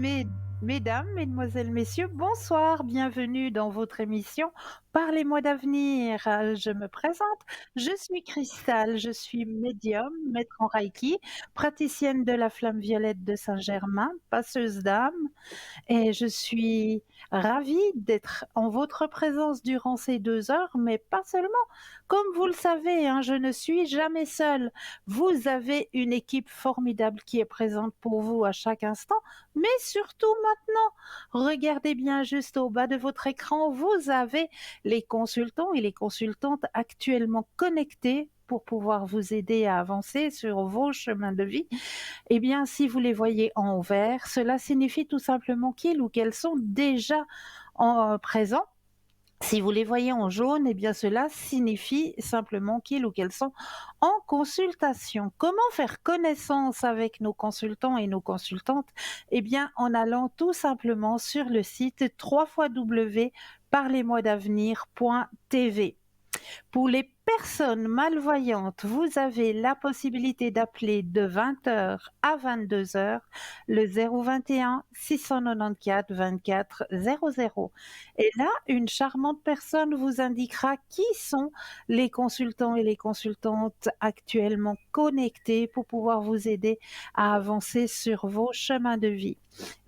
Mes mesdames, mesdemoiselles, messieurs, bonsoir, bienvenue dans votre émission Parlez-moi d'avenir. Je me présente, je suis Cristal, je suis médium, maître en Reiki, praticienne de la flamme violette de Saint-Germain, passeuse d'âme et je suis ravie d'être en votre présence durant ces 2 heures, mais pas seulement. Comme vous le savez, hein, je ne suis jamais seule. Vous avez une équipe formidable qui est présente pour vous à chaque instant, mais surtout maintenant. Regardez bien juste au bas de votre écran, vous avez les consultants et les consultantes actuellement connectés pour pouvoir vous aider à avancer sur vos chemins de vie. Eh bien, si vous les voyez en vert, cela signifie tout simplement qu'ils ou qu'elles sont déjà présents. Si vous les voyez en jaune, eh bien cela signifie simplement qu'ils ou qu'elles sont en consultation. Comment faire connaissance avec nos consultants et nos consultantes? Eh bien en allant tout simplement sur le site www.parlez-moi-d'avenir.tv. Pour les personnes malvoyantes, vous avez la possibilité d'appeler de 20 h à 22 h le 021 694 24 00. Et là, une charmante personne vous indiquera qui sont les consultants et les consultantes actuellement connectés pour pouvoir vous aider à avancer sur vos chemins de vie.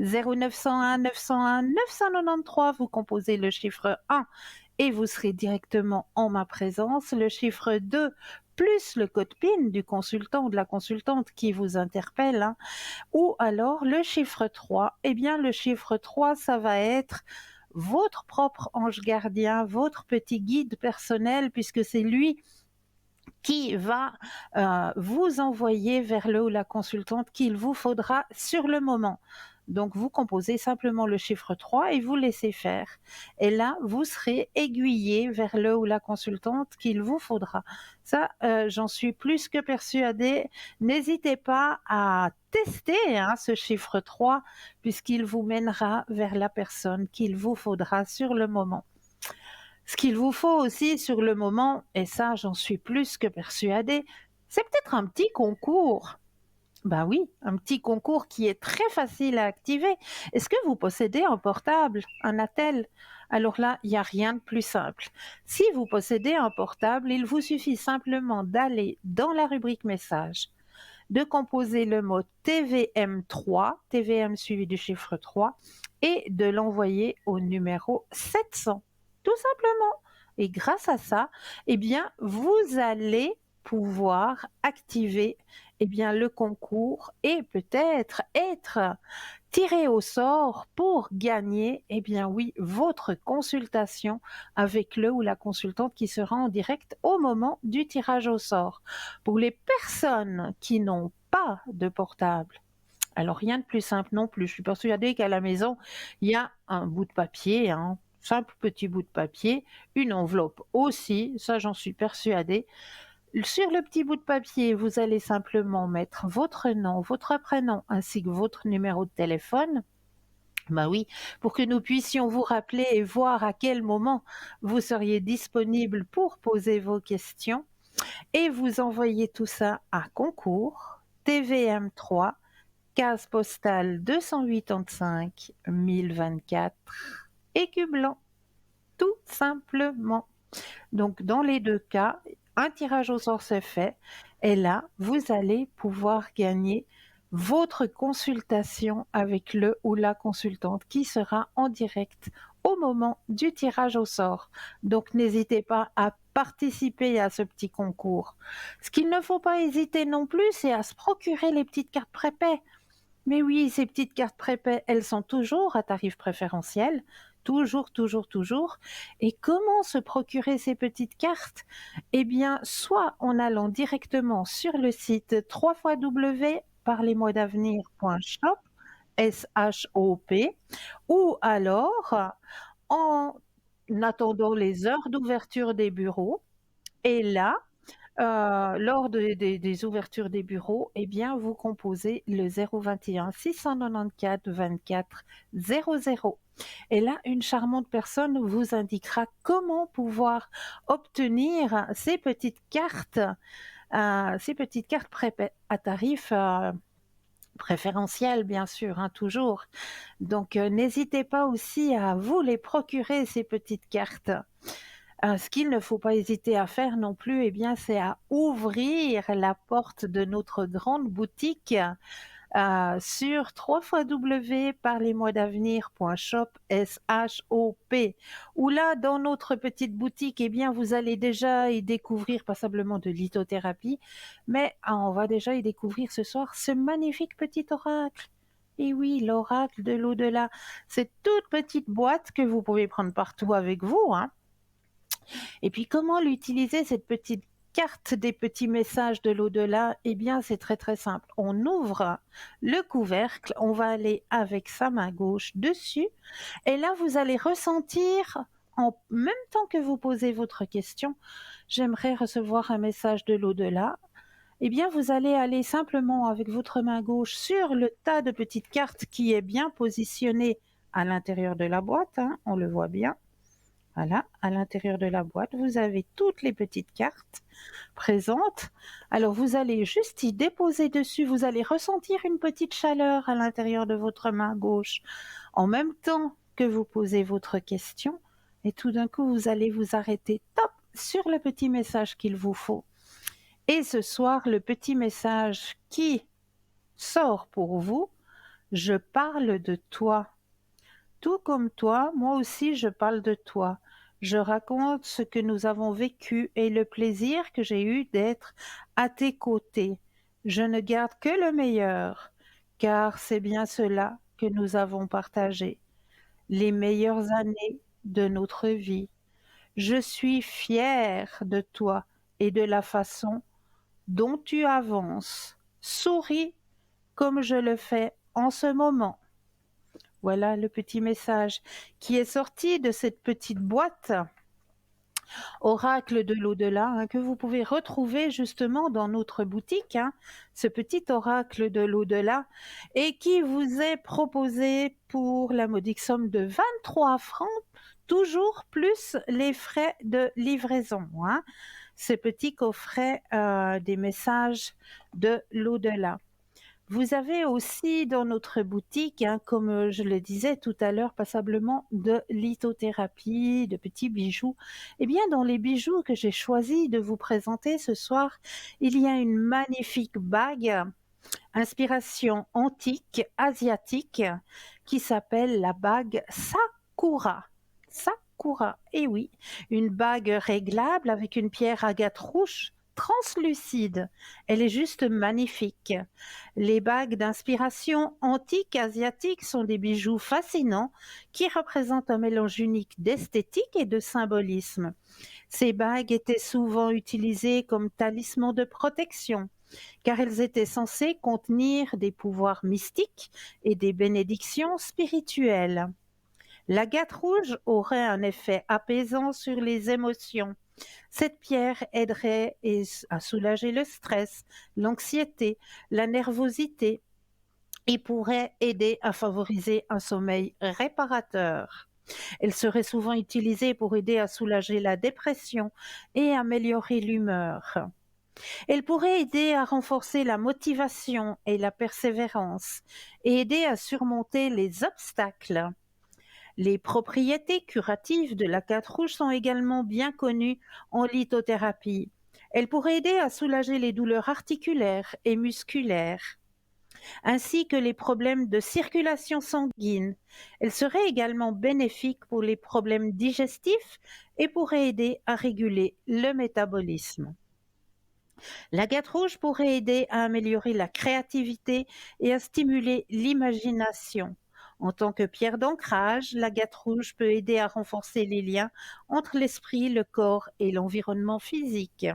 0901 901 993, vous composez le chiffre 1 et vous serez directement en ma présence. Le chiffre 2 plus le code PIN du consultant ou de la consultante qui vous interpelle, hein. Ou alors le chiffre 3. Eh bien, le chiffre 3, ça va être votre propre ange gardien, votre petit guide personnel, puisque c'est lui qui va vous envoyer vers le ou la consultante qu'il vous faudra sur le moment. Donc, vous composez simplement le chiffre 3 et vous laissez faire. Et là, vous serez aiguillé vers le ou la consultante qu'il vous faudra. Ça, j'en suis plus que persuadée. N'hésitez pas à tester, hein, ce chiffre 3 puisqu'il vous mènera vers la personne qu'il vous faudra sur le moment. Ce qu'il vous faut aussi sur le moment, et ça j'en suis plus que persuadée, c'est peut-être un petit concours. Ben oui, un petit concours qui est très facile à activer. Est-ce que vous possédez un portable, un attel? Alors là, il n'y a rien de plus simple. Si vous possédez un portable, il vous suffit simplement d'aller dans la rubrique message, de composer le mot TVM3, TVM suivi du chiffre 3, et de l'envoyer au numéro 700. Tout simplement. Et grâce à ça, eh bien, vous allez pouvoir activer eh bien, le concours et peut-être être tiré au sort pour gagner, eh bien oui, votre consultation avec le ou la consultante qui sera en direct au moment du tirage au sort. Pour les personnes qui n'ont pas de portable, alors rien de plus simple non plus. Je suis persuadée qu'à la maison, il y a un bout de papier, un simple petit bout de papier, une enveloppe aussi, ça j'en suis persuadée. Sur le petit bout de papier, vous allez simplement mettre votre nom, votre prénom ainsi que votre numéro de téléphone. Bah oui, pour que nous puissions vous rappeler et voir à quel moment vous seriez disponible pour poser vos questions et vous envoyez tout ça à concours TVM3 case postale 285 1024 Écu Blanc, tout simplement. Donc dans les 2 cas, un tirage au sort s'est fait et là, vous allez pouvoir gagner votre consultation avec le ou la consultante qui sera en direct au moment du tirage au sort. Donc n'hésitez pas à participer à ce petit concours. Ce qu'il ne faut pas hésiter non plus, c'est à se procurer les petites cartes prépaies. Mais oui, ces petites cartes prépaies, elles sont toujours à tarif préférentiel, toujours, toujours, toujours. Et comment se procurer ces petites cartes? Eh bien, soit en allant directement sur le site www.parlez-moi-d'avenir.shop, S-H-O-P, ou alors en attendant les heures d'ouverture des bureaux. Et là, lors des ouvertures des bureaux, eh bien, vous composez le 021 694 24 00. Et là, une charmante personne vous indiquera comment pouvoir obtenir ces petites cartes prépaies à tarif préférentielles bien sûr, hein, toujours. Donc n'hésitez pas aussi à vous les procurer ces petites cartes. Ce qu'il ne faut pas hésiter à faire non plus, eh bien, c'est à ouvrir la porte de notre grande boutique sur www.parlez-moi-d'avenir.shop, S-H-O-P, où là, dans notre petite boutique, eh bien, vous allez déjà y découvrir pas simplement de lithothérapie, mais on va déjà y découvrir ce soir ce magnifique petit oracle. Et oui, l'oracle de l'au-delà. Cette toute petite boîte que vous pouvez prendre partout avec vous, hein. Et puis comment l'utiliser, cette petite carte des petits messages de l'au-delà? Eh bien, c'est très très simple. On ouvre le couvercle, on va aller avec sa main gauche dessus, et là, vous allez ressentir, en même temps que vous posez votre question, j'aimerais recevoir un message de l'au-delà. Eh bien, vous allez aller simplement avec votre main gauche sur le tas de petites cartes qui est bien positionné à l'intérieur de la boîte, hein, on le voit bien. Voilà, à l'intérieur de la boîte, vous avez toutes les petites cartes présentes. Alors, vous allez juste y déposer dessus, vous allez ressentir une petite chaleur à l'intérieur de votre main gauche en même temps que vous posez votre question, et tout d'un coup, vous allez vous arrêter, top, sur le petit message qu'il vous faut. Et ce soir, le petit message qui sort pour vous: je parle de toi. Tout comme toi, moi aussi je parle de toi. Je raconte ce que nous avons vécu et le plaisir que j'ai eu d'être à tes côtés. Je ne garde que le meilleur, car c'est bien cela que nous avons partagé, les meilleures années de notre vie. Je suis fière de toi et de la façon dont tu avances. Souris comme je le fais en ce moment. Voilà le petit message qui est sorti de cette petite boîte oracle de l'au-delà, hein, que vous pouvez retrouver justement dans notre boutique, hein, ce petit oracle de l'au-delà, et qui vous est proposé pour la modique somme de 23 francs, toujours plus les frais de livraison, hein, ce petit coffret des messages de l'au-delà. Vous avez aussi dans notre boutique, hein, comme je le disais tout à l'heure, passablement de lithothérapie, de petits bijoux. Eh bien, dans les bijoux que j'ai choisi de vous présenter ce soir, il y a une magnifique bague, inspiration antique, asiatique, qui s'appelle la bague Sakura. Sakura, et oui, une bague réglable avec une pierre agate rouge translucide. Elle est juste magnifique. Les bagues d'inspiration antique asiatique sont des bijoux fascinants qui représentent un mélange unique d'esthétique et de symbolisme. Ces bagues étaient souvent utilisées comme talismans de protection, car elles étaient censées contenir des pouvoirs mystiques et des bénédictions spirituelles. L'agate rouge aurait un effet apaisant sur les émotions. Cette pierre aiderait à soulager le stress, l'anxiété, la nervosité et pourrait aider à favoriser un sommeil réparateur. Elle serait souvent utilisée pour aider à soulager la dépression et améliorer l'humeur. Elle pourrait aider à renforcer la motivation et la persévérance et aider à surmonter les obstacles. Les propriétés curatives de la carte rouge sont également bien connues en lithothérapie. Elle pourrait aider à soulager les douleurs articulaires et musculaires, ainsi que les problèmes de circulation sanguine. Elle serait également bénéfique pour les problèmes digestifs et pourrait aider à réguler le métabolisme. L'agate rouge pourrait aider à améliorer la créativité et à stimuler l'imagination. En tant que pierre d'ancrage, l'agate rouge peut aider à renforcer les liens entre l'esprit, le corps et l'environnement physique.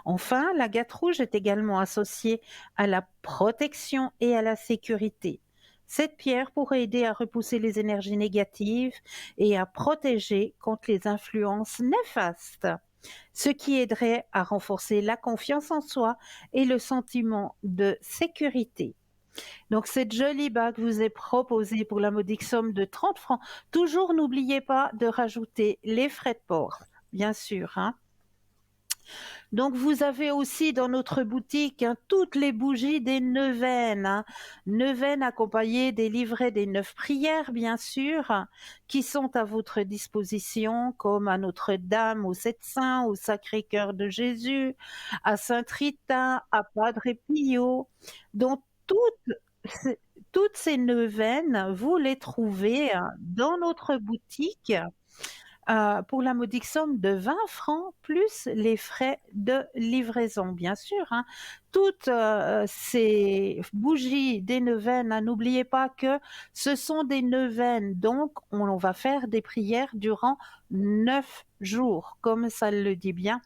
Enfin, l'agate rouge est également associée à la protection et à la sécurité. Cette pierre pourrait aider à repousser les énergies négatives et à protéger contre les influences néfastes, ce qui aiderait à renforcer la confiance en soi et le sentiment de sécurité. Donc cette jolie bague vous est proposée pour la modique somme de 30 francs. Toujours n'oubliez pas de rajouter les frais de port, bien sûr, hein. Donc vous avez aussi dans notre boutique, hein, toutes les bougies des neuvaines, hein. Neuvaines accompagnées des livrets des 9 prières, bien sûr, hein, qui sont à votre disposition, comme à Notre-Dame, aux Sept Saints, au Sacré-Cœur de Jésus, à Saint-Rita, à Padre Pio. Donc ces toutes ces neuvaines, vous les trouvez, dans notre boutique pour la modique somme de 20 francs plus les frais de livraison, bien sûr, hein. Toutes, ces bougies des neuvaines, hein, n'oubliez pas que ce sont des neuvaines, donc on va faire des prières durant 9 jours, comme ça le dit bien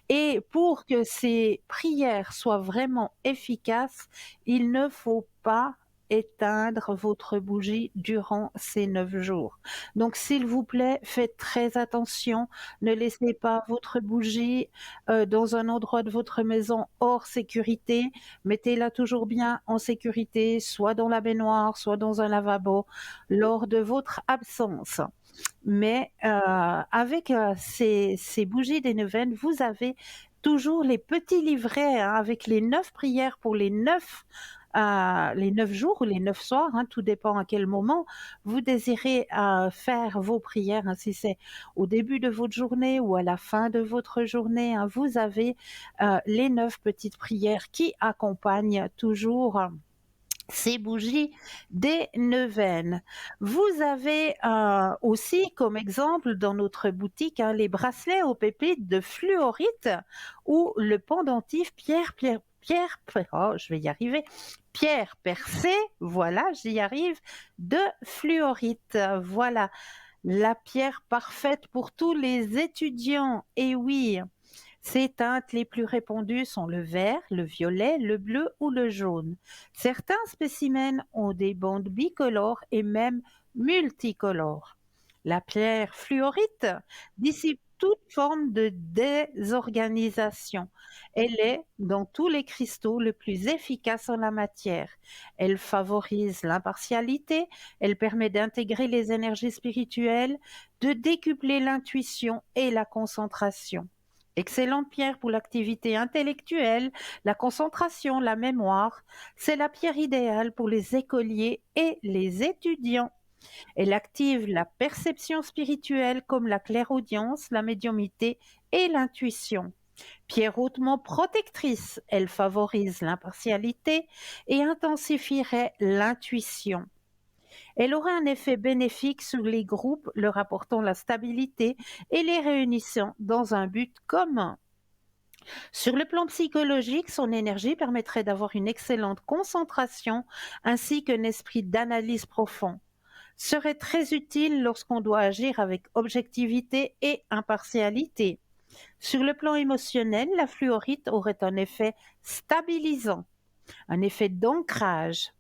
et pour que ces prières soient vraiment efficaces, il ne faut pas éteindre votre bougie durant ces 9 jours. Donc s'il vous plaît, faites très attention, ne laissez pas votre bougie, dans un endroit de votre maison hors sécurité. Mettez-la toujours bien en sécurité, soit dans la baignoire, soit dans un lavabo, lors de votre absence. Mais avec, ces bougies des neuvaines, vous avez toujours les petits livrets, hein, avec les 9 prières pour les 9 jours ou les 9 soirs, hein, tout dépend à quel moment vous désirez, faire vos prières, hein. Si c'est au début de votre journée ou à la fin de votre journée, hein, vous avez, les 9 petites prières qui accompagnent toujours ces bougies des neuvaines. Vous avez, aussi comme exemple dans notre boutique, hein, les bracelets aux pépites de fluorite ou le pendentif oh, je vais y arriver, pierre percée, voilà, j'y arrive, de fluorite. Voilà, la pierre parfaite pour tous les étudiants et oui, ces teintes les plus répandues sont le vert, le violet, le bleu ou le jaune. Certains spécimens ont des bandes bicolores et même multicolores. La pierre fluorite dissipe toute forme de désorganisation. Elle est, dans tous les cristaux, le plus efficace en la matière. Elle favorise l'impartialité, elle permet d'intégrer les énergies spirituelles, de décupler l'intuition et la concentration. Excellente pierre pour l'activité intellectuelle, la concentration, la mémoire. C'est la pierre idéale pour les écoliers et les étudiants. Elle active la perception spirituelle comme la clairaudience, la médiumnité et l'intuition. Pierre hautement protectrice, elle favorise l'impartialité et intensifierait l'intuition. Elle aurait un effet bénéfique sur les groupes leur apportant la stabilité et les réunissant dans un but commun. Sur le plan psychologique, son énergie permettrait d'avoir une excellente concentration ainsi qu'un esprit d'analyse profond. Serait très utile lorsqu'on doit agir avec objectivité et impartialité. Sur le plan émotionnel, la fluorite aurait un effet stabilisant, un effet d'ancrage.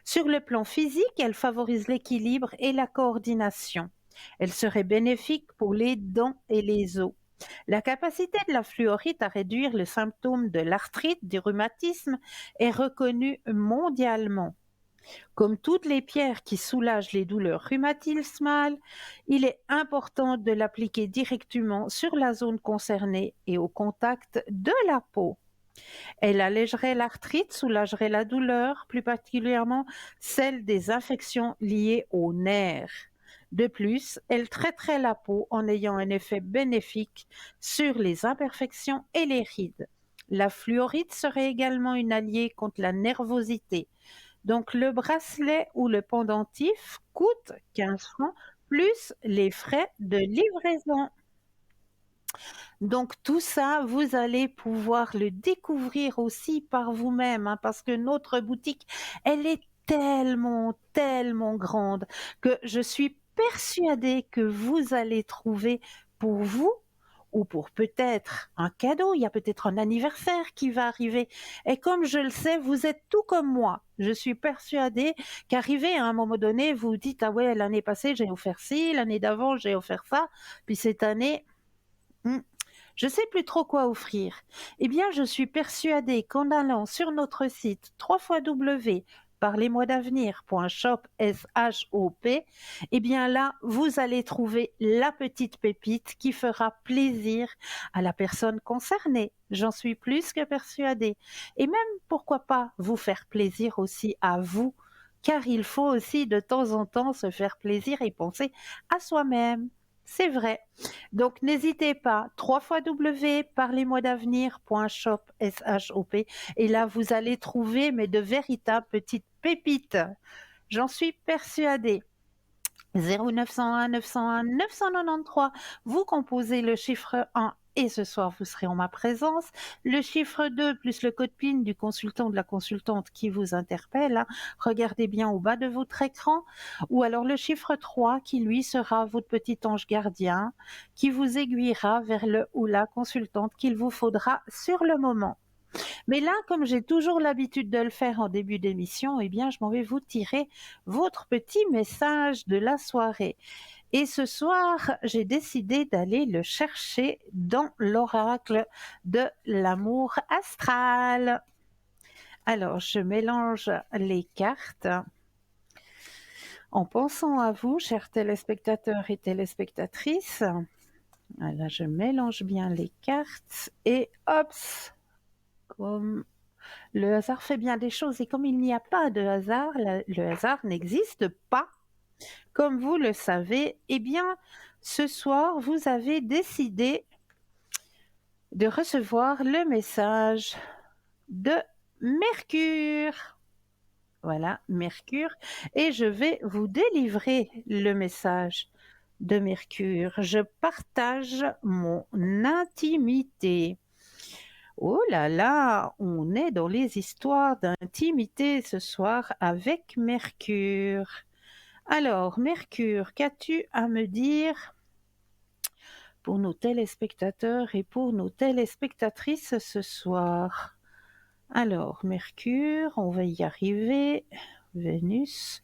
Sur le plan physique, elle favorise l'équilibre et la coordination. Elle serait bénéfique pour les dents et les os. La capacité de la fluorite à réduire le symptôme de l'arthrite, du rhumatisme, est reconnue mondialement. Comme toutes les pierres qui soulagent les douleurs rhumatismales, il est important de l'appliquer directement sur la zone concernée et au contact de la peau. Elle allégerait l'arthrite, soulagerait la douleur, plus particulièrement celle des infections liées aux nerfs. De plus, elle traiterait la peau en ayant un effet bénéfique sur les imperfections et les rides. La fluorite serait également une alliée contre la nervosité. Donc le bracelet ou le pendentif coûte 15 francs plus les frais de livraison. Donc tout ça, vous allez pouvoir le découvrir aussi par vous-même, hein, parce que notre boutique, elle est tellement, tellement grande que je suis persuadée que vous allez trouver pour vous ou pour peut-être un cadeau, il y a peut-être un anniversaire qui va arriver. Et comme je le sais, vous êtes tout comme moi. Je suis persuadée qu'arrivé à un moment donné, vous dites, ah ouais, l'année passée, j'ai offert ci, l'année d'avant, j'ai offert ça, puis cette année, hmm, je sais plus trop quoi offrir. Eh bien, je suis persuadée qu'en allant sur notre site www parlez-moi d'avenir.shop, S-H-O-P, eh bien là, vous allez trouver la petite pépite qui fera plaisir à la personne concernée. J'en suis plus que persuadée. Et même, pourquoi pas, vous faire plaisir aussi à vous, car il faut aussi de temps en temps se faire plaisir et penser à soi-même. C'est vrai. Donc n'hésitez pas, 3 W, parlez-moi d'avenir.shop, S-H-O-P, et là vous allez trouver mais de véritables petites pépites. J'en suis persuadée. 0901 901 993, vous composez le chiffre 1 et ce soir vous serez en ma présence. Le chiffre 2 plus le code PIN du consultant ou de la consultante qui vous interpelle, hein, regardez bien au bas de votre écran. Ou alors le chiffre 3 qui lui sera votre petit ange gardien qui vous aiguillera vers le ou la consultante qu'il vous faudra sur le moment. Mais là, comme j'ai toujours l'habitude de le faire en début d'émission, eh bien, je m'en vais vous tirer votre petit message de la soirée. Et ce soir, j'ai décidé d'aller le chercher dans l'oracle de l'amour astral. Alors, je mélange les cartes en pensant à vous, chers téléspectateurs et téléspectatrices. Là, je mélange bien les cartes et hop, comme le hasard fait bien des choses et comme il n'y a pas de hasard, le hasard n'existe pas. Comme vous le savez, eh bien, ce soir, vous avez décidé de recevoir le message de Mercure. Voilà, Mercure. Et je vais vous délivrer le message de Mercure. Je partage mon intimité. Oh là là, on est dans les histoires d'intimité ce soir avec Mercure. Alors, Mercure, qu'as-tu à me dire pour nos téléspectateurs et pour nos téléspectatrices ce soir? Alors, Mercure, on va y arriver. Vénus.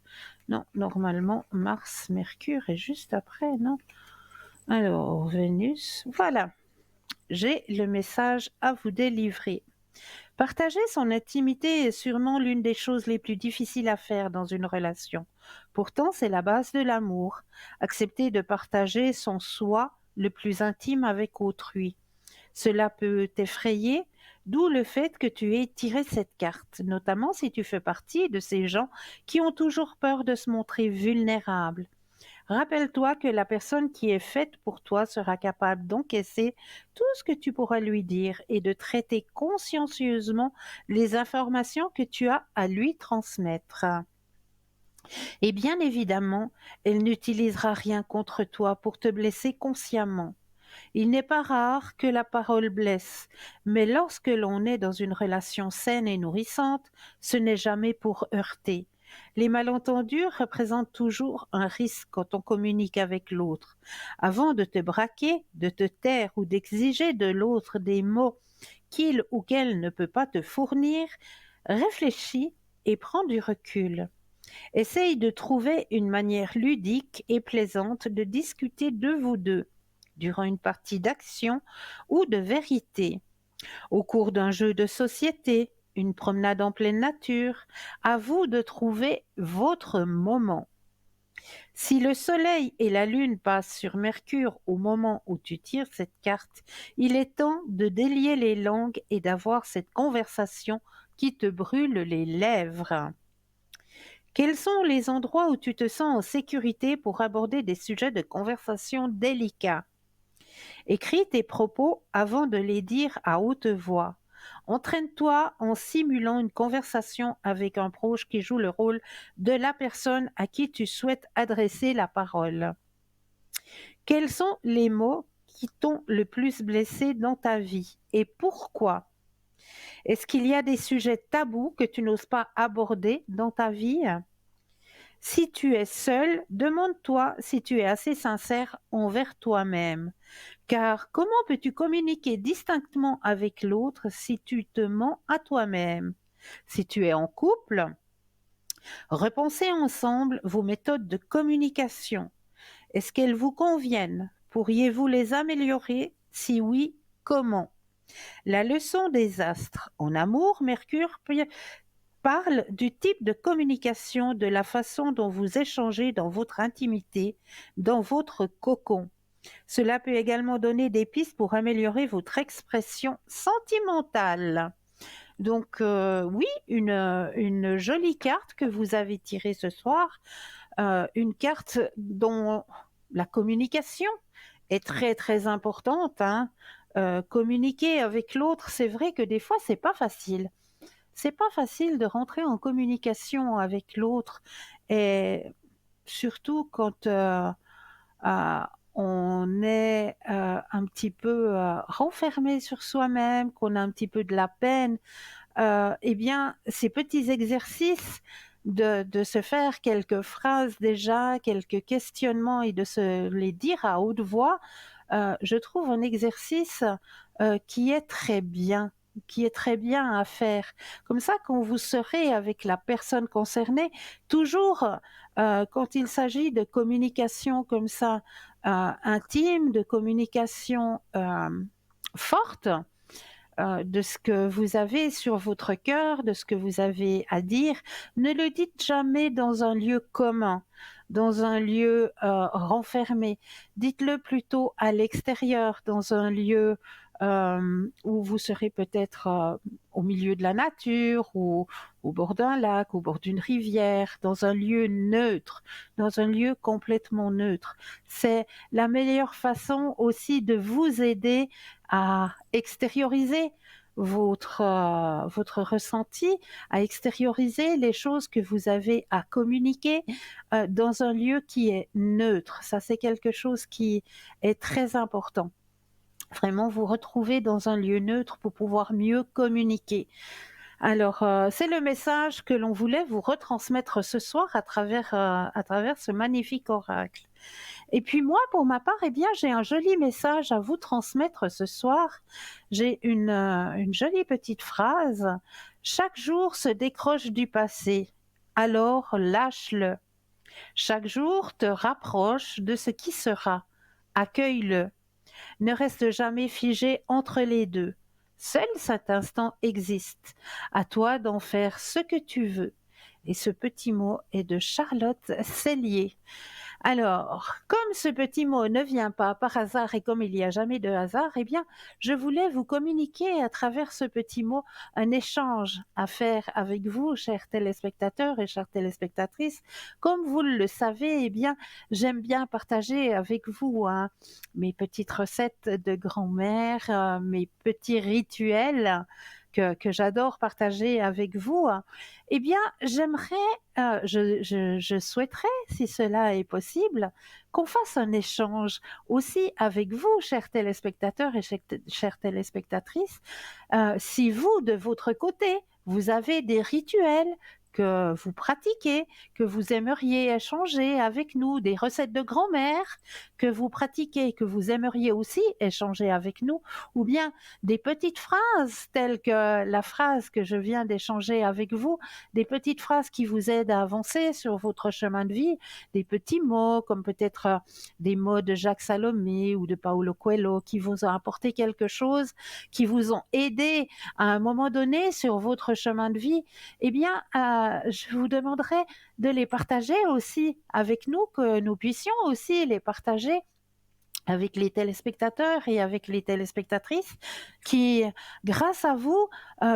Non, normalement, Mars, Mercure est juste après, non? Alors, Vénus, voilà. J'ai le message à vous délivrer. Partager son intimité est sûrement l'une des choses les plus difficiles à faire dans une relation. Pourtant, c'est la base de l'amour. Accepter de partager son soi le plus intime avec autrui. Cela peut t'effrayer, d'où le fait que tu aies tiré cette carte, notamment si tu fais partie de ces gens qui ont toujours peur de se montrer vulnérables. Rappelle-toi que la personne qui est faite pour toi sera capable d'encaisser tout ce que tu pourras lui dire et de traiter consciencieusement les informations que tu as à lui transmettre. Et bien évidemment, elle n'utilisera rien contre toi pour te blesser consciemment. Il n'est pas rare que la parole blesse, mais lorsque l'on est dans une relation saine et nourrissante, ce n'est jamais pour heurter. Les malentendus représentent toujours un risque quand on communique avec l'autre. Avant de te braquer, de te taire ou d'exiger de l'autre des mots qu'il ou qu'elle ne peut pas te fournir, réfléchis et prends du recul. Essaye de trouver une manière ludique et plaisante de discuter de vous deux durant une partie d'action ou de vérité, au cours d'un jeu de société, une promenade en pleine nature. À vous de trouver votre moment. Si le soleil et la lune passent sur Mercure au moment où tu tires cette carte, il est temps de délier les langues et d'avoir cette conversation qui te brûle les lèvres. Quels sont les endroits où tu te sens en sécurité pour aborder des sujets de conversation délicats? Écris tes propos avant de les dire à haute voix. Entraîne-toi en simulant une conversation avec un proche qui joue le rôle de la personne à qui tu souhaites adresser la parole. Quels sont les mots qui t'ont le plus blessé dans ta vie et pourquoi? Est-ce qu'il y a des sujets tabous que tu n'oses pas aborder dans ta vie? Si tu es seul, demande-toi si tu es assez sincère envers toi-même. Car comment peux-tu communiquer distinctement avec l'autre si tu te mens à toi-même? Si tu es en couple, repensez ensemble vos méthodes de communication. Est-ce qu'elles vous conviennent? Pourriez-vous les améliorer? Si oui, comment? La leçon des astres. En amour, Mercure parle du type de communication, de la façon dont vous échangez dans votre intimité, dans votre cocon. Cela peut également donner des pistes pour améliorer votre expression sentimentale. Donc oui, une jolie carte que vous avez tirée ce soir, une carte dont la communication est très, très importante, hein. Communiquer avec l'autre, c'est vrai que des fois, c'est pas facile. C'est pas facile de rentrer en communication avec l'autre et surtout quand, heu, on est, un petit peu, renfermé sur soi-même, qu'on a un petit peu de la peine, eh bien, ces petits exercices de se faire quelques phrases déjà, quelques questionnements et de se les dire à haute voix, je trouve un exercice, qui est très bien, qui est très bien à faire. Comme ça, quand vous serez avec la personne concernée, toujours, quand il s'agit de communication comme ça, intime, de communication, forte, de ce que vous avez sur votre cœur, de ce que vous avez à dire. Ne le dites jamais dans un lieu commun, dans un lieu renfermé. Dites-le plutôt à l'extérieur, dans un lieu où vous serez peut-être au milieu de la nature ou au bord d'un lac, au bord d'une rivière, dans un lieu neutre, dans un lieu complètement neutre. C'est la meilleure façon aussi de vous aider à extérioriser votre ressenti, à extérioriser les choses que vous avez à communiquer, dans un lieu qui est neutre. Ça, c'est quelque chose qui est très important. Vraiment vous retrouver dans un lieu neutre pour pouvoir mieux communiquer. Alors, c'est le message que l'on voulait vous retransmettre ce soir à travers ce magnifique oracle. Et puis moi, pour ma part, eh bien, j'ai un joli message à vous transmettre ce soir. J'ai une jolie petite phrase. Chaque jour se décroche du passé, alors lâche-le. Chaque jour te rapproche de ce qui sera, accueille-le. Ne reste jamais figé entre les deux. Seul cet instant existe. À toi d'en faire ce que tu veux. Et ce petit mot est de Charlotte Sellier. Alors, comme ce petit mot ne vient pas par hasard et comme il n'y a jamais de hasard, eh bien, je voulais vous communiquer à travers ce petit mot un échange à faire avec vous, chers téléspectateurs et chères téléspectatrices. Comme vous le savez, eh bien, j'aime bien partager avec vous hein, mes petites recettes de grand-mère, mes petits rituels que j'adore partager avec vous. Eh bien, je souhaiterais, si cela est possible, qu'on fasse un échange aussi avec vous, chers téléspectateurs et chères téléspectatrices. Si vous, de votre côté, vous avez des rituels que vous pratiquez, que vous aimeriez échanger avec nous, des recettes de grand-mère que vous pratiquez, que vous aimeriez aussi échanger avec nous, ou bien des petites phrases telles que la phrase que je viens d'échanger avec vous, des petites phrases qui vous aident à avancer sur votre chemin de vie, des petits mots comme peut-être des mots de Jacques Salomé ou de Paulo Coelho qui vous ont apporté quelque chose, qui vous ont aidé à un moment donné sur votre chemin de vie, eh bien, je vous demanderai de les partager aussi avec nous, que nous puissions aussi les partager avec les téléspectateurs et avec les téléspectatrices qui, grâce à vous,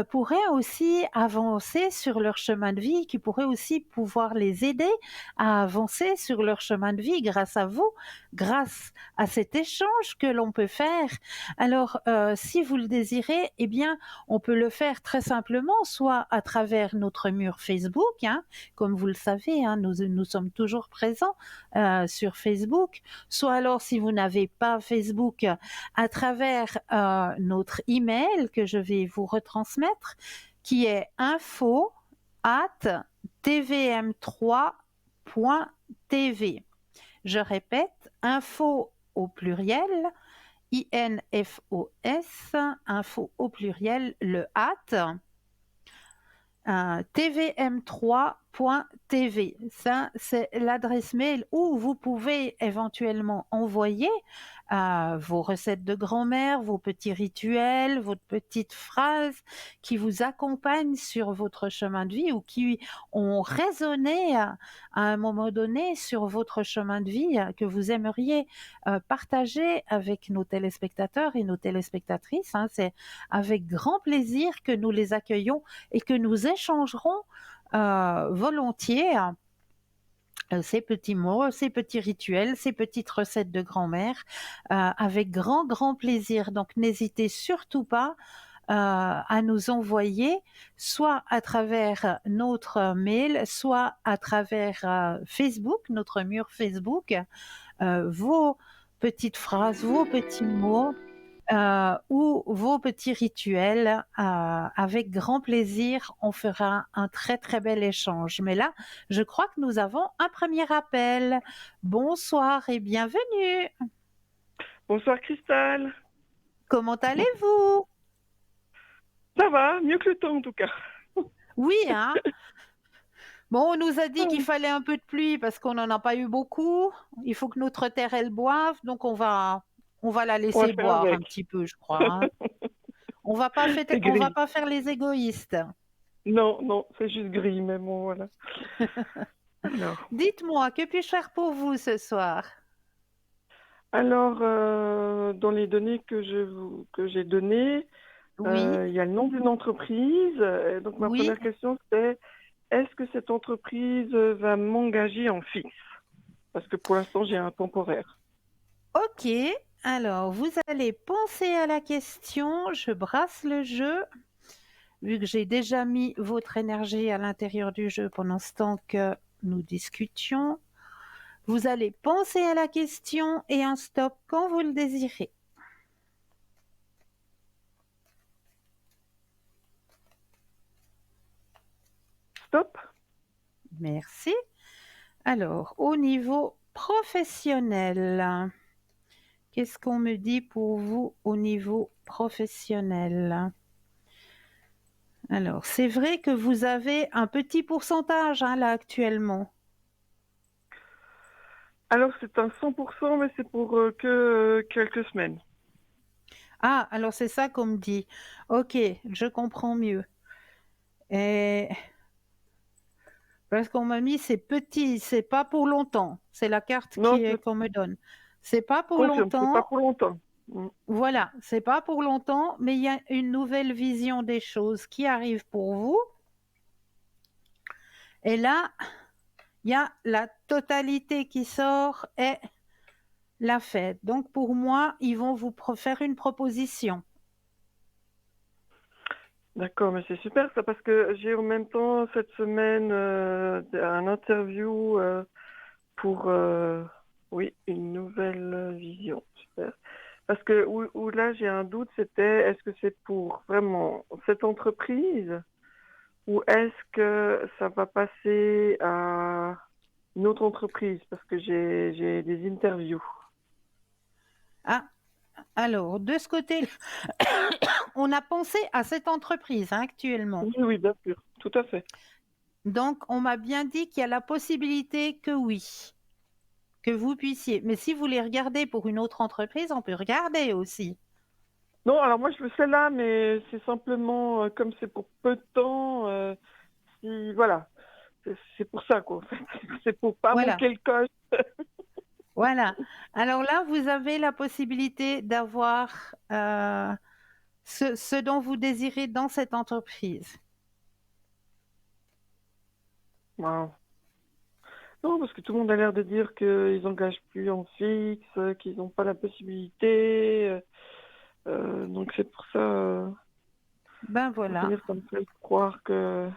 pourraient aussi avancer sur leur chemin de vie, qui pourraient aussi pouvoir les aider à avancer sur leur chemin de vie grâce à vous, grâce à cet échange que l'on peut faire. Alors, si vous le désirez, eh bien, on peut le faire très simplement, soit à travers notre mur Facebook, hein, comme vous le savez, hein, nous sommes toujours présents sur Facebook, soit alors si vous n'avez pas Facebook, à travers notre email que je vais vous retransmettre, qui est info@tvm3.tv. Je répète, info au pluriel, INFOS, info au pluriel, le tvm3.tv. .tv. Ça, c'est l'adresse mail où vous pouvez éventuellement envoyer vos recettes de grand-mère, vos petits rituels, votre petite phrase qui vous accompagnent sur votre chemin de vie ou qui ont résonné à un moment donné sur votre chemin de vie que vous aimeriez partager avec nos téléspectateurs et nos téléspectatrices, hein. C'est avec grand plaisir que nous les accueillons et que nous échangerons volontiers ces petits mots, ces petits rituels, ces petites recettes de grand-mère, avec grand, grand plaisir. Donc n'hésitez surtout pas à nous envoyer, soit à travers notre mail, soit à travers Facebook, notre mur Facebook, vos petites phrases, vos petits mots ou vos petits rituels. Avec grand plaisir, on fera un très très bel échange. Mais là, je crois que nous avons un premier appel. Bonsoir et bienvenue. Bonsoir Cristal. Comment allez-vous? Ça va, mieux que le temps en tout cas. Oui, hein? Bon, on nous a dit qu'il fallait un peu de pluie parce qu'on n'en a pas eu beaucoup. Il faut que notre terre, elle boive, donc on va la On va laisser faire boire un avec. petit peu, je crois, hein. C'est On va gris. pas faire les égoïstes. Non, non, c'est juste gris, mais bon, voilà. Alors, Dites-moi, que puis-je faire pour vous ce soir? dans les données que j'ai données, Oui, il y a le nom d'une entreprise. Donc ma oui, première question c'est est-ce que cette entreprise va m'engager en fixe? Parce que pour l'instant j'ai un temporaire. OK. Alors, vous allez penser à la question, je brasse le jeu, vu que j'ai déjà mis votre énergie à l'intérieur du jeu pendant ce temps que nous discutions. Vous allez penser à la question et un stop quand vous le désirez. Stop. Merci. Alors, au niveau professionnel, qu'est-ce qu'on me dit pour vous au niveau professionnel? Alors, c'est vrai que vous avez un petit pourcentage hein, là actuellement. Alors c'est un 100%, mais c'est pour que quelques semaines. Ah, alors c'est ça qu'on me dit. Ok, je comprends mieux. Et parce qu'on m'a mis c'est petit, c'est pas pour longtemps. C'est la carte Non, je qu'on me donne. C'est pas pour confirme, c'est pas longtemps. pour longtemps. Mm. Voilà, c'est pas pour longtemps, mais il y a une nouvelle vision des choses qui arrive pour vous. Et là, il y a la totalité qui sort et la fête. Donc pour moi, ils vont vous faire une proposition. D'accord, mais c'est super ça parce que j'ai en même temps cette semaine un interview pour oui une nouvelle vision. Super. Parce que où là j'ai un doute, c'était est-ce que c'est pour vraiment cette entreprise ou est-ce que ça va passer à une autre entreprise parce que j'ai des interviews. Ah, alors, de ce côté, on a pensé à cette entreprise hein, actuellement. Oui, oui, bien sûr, tout à fait. Donc, on m'a bien dit qu'il y a la possibilité que oui, que vous puissiez. Mais si vous voulez regarder pour une autre entreprise, on peut regarder aussi. Non, alors moi je veux celle-là, mais c'est simplement comme c'est pour peu de temps, si voilà, c'est pour ça quoi. En fait. C'est pour pas Voilà, manquer le coche. voilà. Alors là, vous avez la possibilité d'avoir ce dont vous désirez dans cette entreprise. Wow. Non, parce que tout le monde a l'air de dire qu'ils engagent plus en fixe, qu'ils n'ont pas la possibilité. Donc c'est pour ça, Ben pour voilà. finir, ça me fait croire que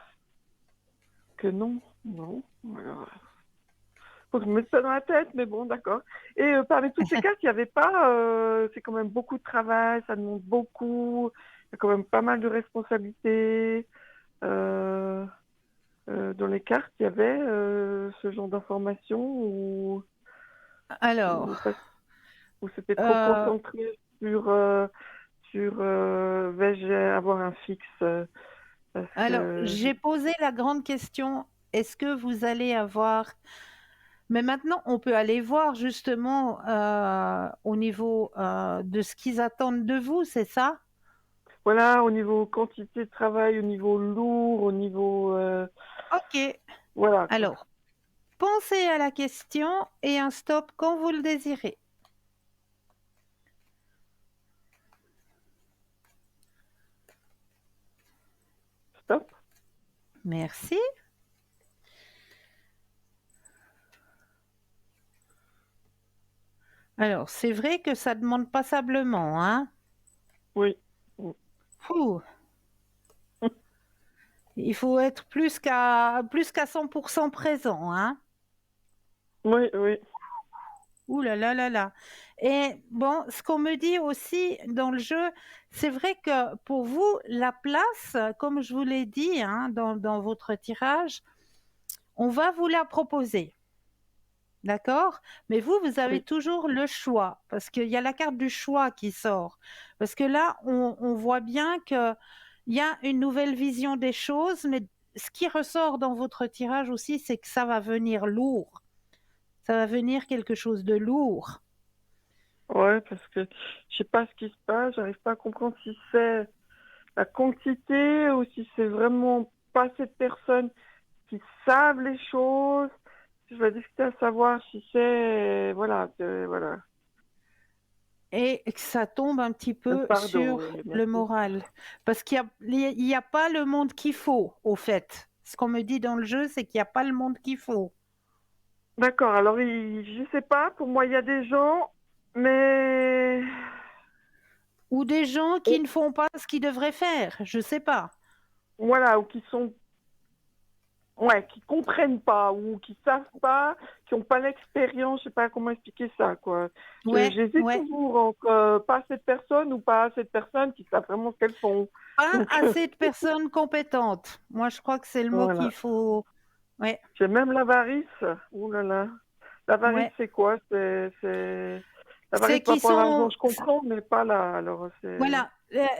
non, non. Alors, faut que je me mette ça dans la tête, mais bon, d'accord. Et parmi toutes ces cartes, il n'y avait pas, c'est quand même beaucoup de travail, ça demande beaucoup, il y a quand même pas mal de responsabilités. Euh, dans les cartes, il y avait ce genre d'informations ou, Alors, pas- ou c'était trop euh, concentré sur vais-je avoir un fixe parce alors, que j'ai posé la grande question est-ce que vous allez avoir mais maintenant, on peut aller voir justement, au niveau, de ce qu'ils attendent de vous, c'est ça? Voilà, au niveau quantité de travail, au niveau lourd, au niveau... OK. voilà, quoi. Alors, pensez à la question et un stop quand vous le désirez. Stop. Merci. Alors, c'est vrai que ça demande passablement, hein? Oui. Mm. Fou. Il faut être plus qu'à 100 présent, hein? Oui, oui. Ouh là là là là. Et bon, ce qu'on me dit aussi dans le jeu, c'est vrai que pour vous, la place, comme je vous l'ai dit, hein, dans votre tirage, on va vous la proposer, d'accord? Mais vous avez Oui. toujours le choix, parce qu'il y a la carte du choix qui sort. Parce que là, on voit bien qu'il y a une nouvelle vision des choses, mais ce qui ressort dans votre tirage aussi, c'est que ça va venir lourd. Ça va venir quelque chose de lourd. Ouais, parce que je sais pas ce qui se passe, j'arrive pas à comprendre si c'est la quantité ou si c'est vraiment pas assez de personnes qui savent les choses. Je vais discuter à savoir si c'est, voilà, voilà. Et que ça tombe un petit peu Pardon, sur oui, le merci. moral. Parce qu'il y a pas le monde qu'il faut, au fait. Ce qu'on me dit dans le jeu, c'est qu'il y a pas le monde qu'il faut. D'accord, alors je sais pas, pour moi il y a des gens, mais Ou des gens qui ne font pas ce qu'ils devraient faire, je sais pas. voilà, ou qui sont, ouais, qui comprennent pas, ou qui savent pas, qui ont pas l'expérience, je sais pas comment expliquer ça, quoi. Ouais, J'hésite ouais. toujours entre pas cette personne ou pas cette personne qui savent vraiment ce qu'elles font. Pas Donc, assez de personnes compétentes. Moi, je crois que c'est le mot qu'il voilà. faut. Ouais, J'ai même l'avarice. Ouh là là. L'avarice, ouais. c'est quoi? L'avarice C'est par qu'ils rapport à l'argent, sont. je comprends, mais pas là. Alors, c'est... Voilà.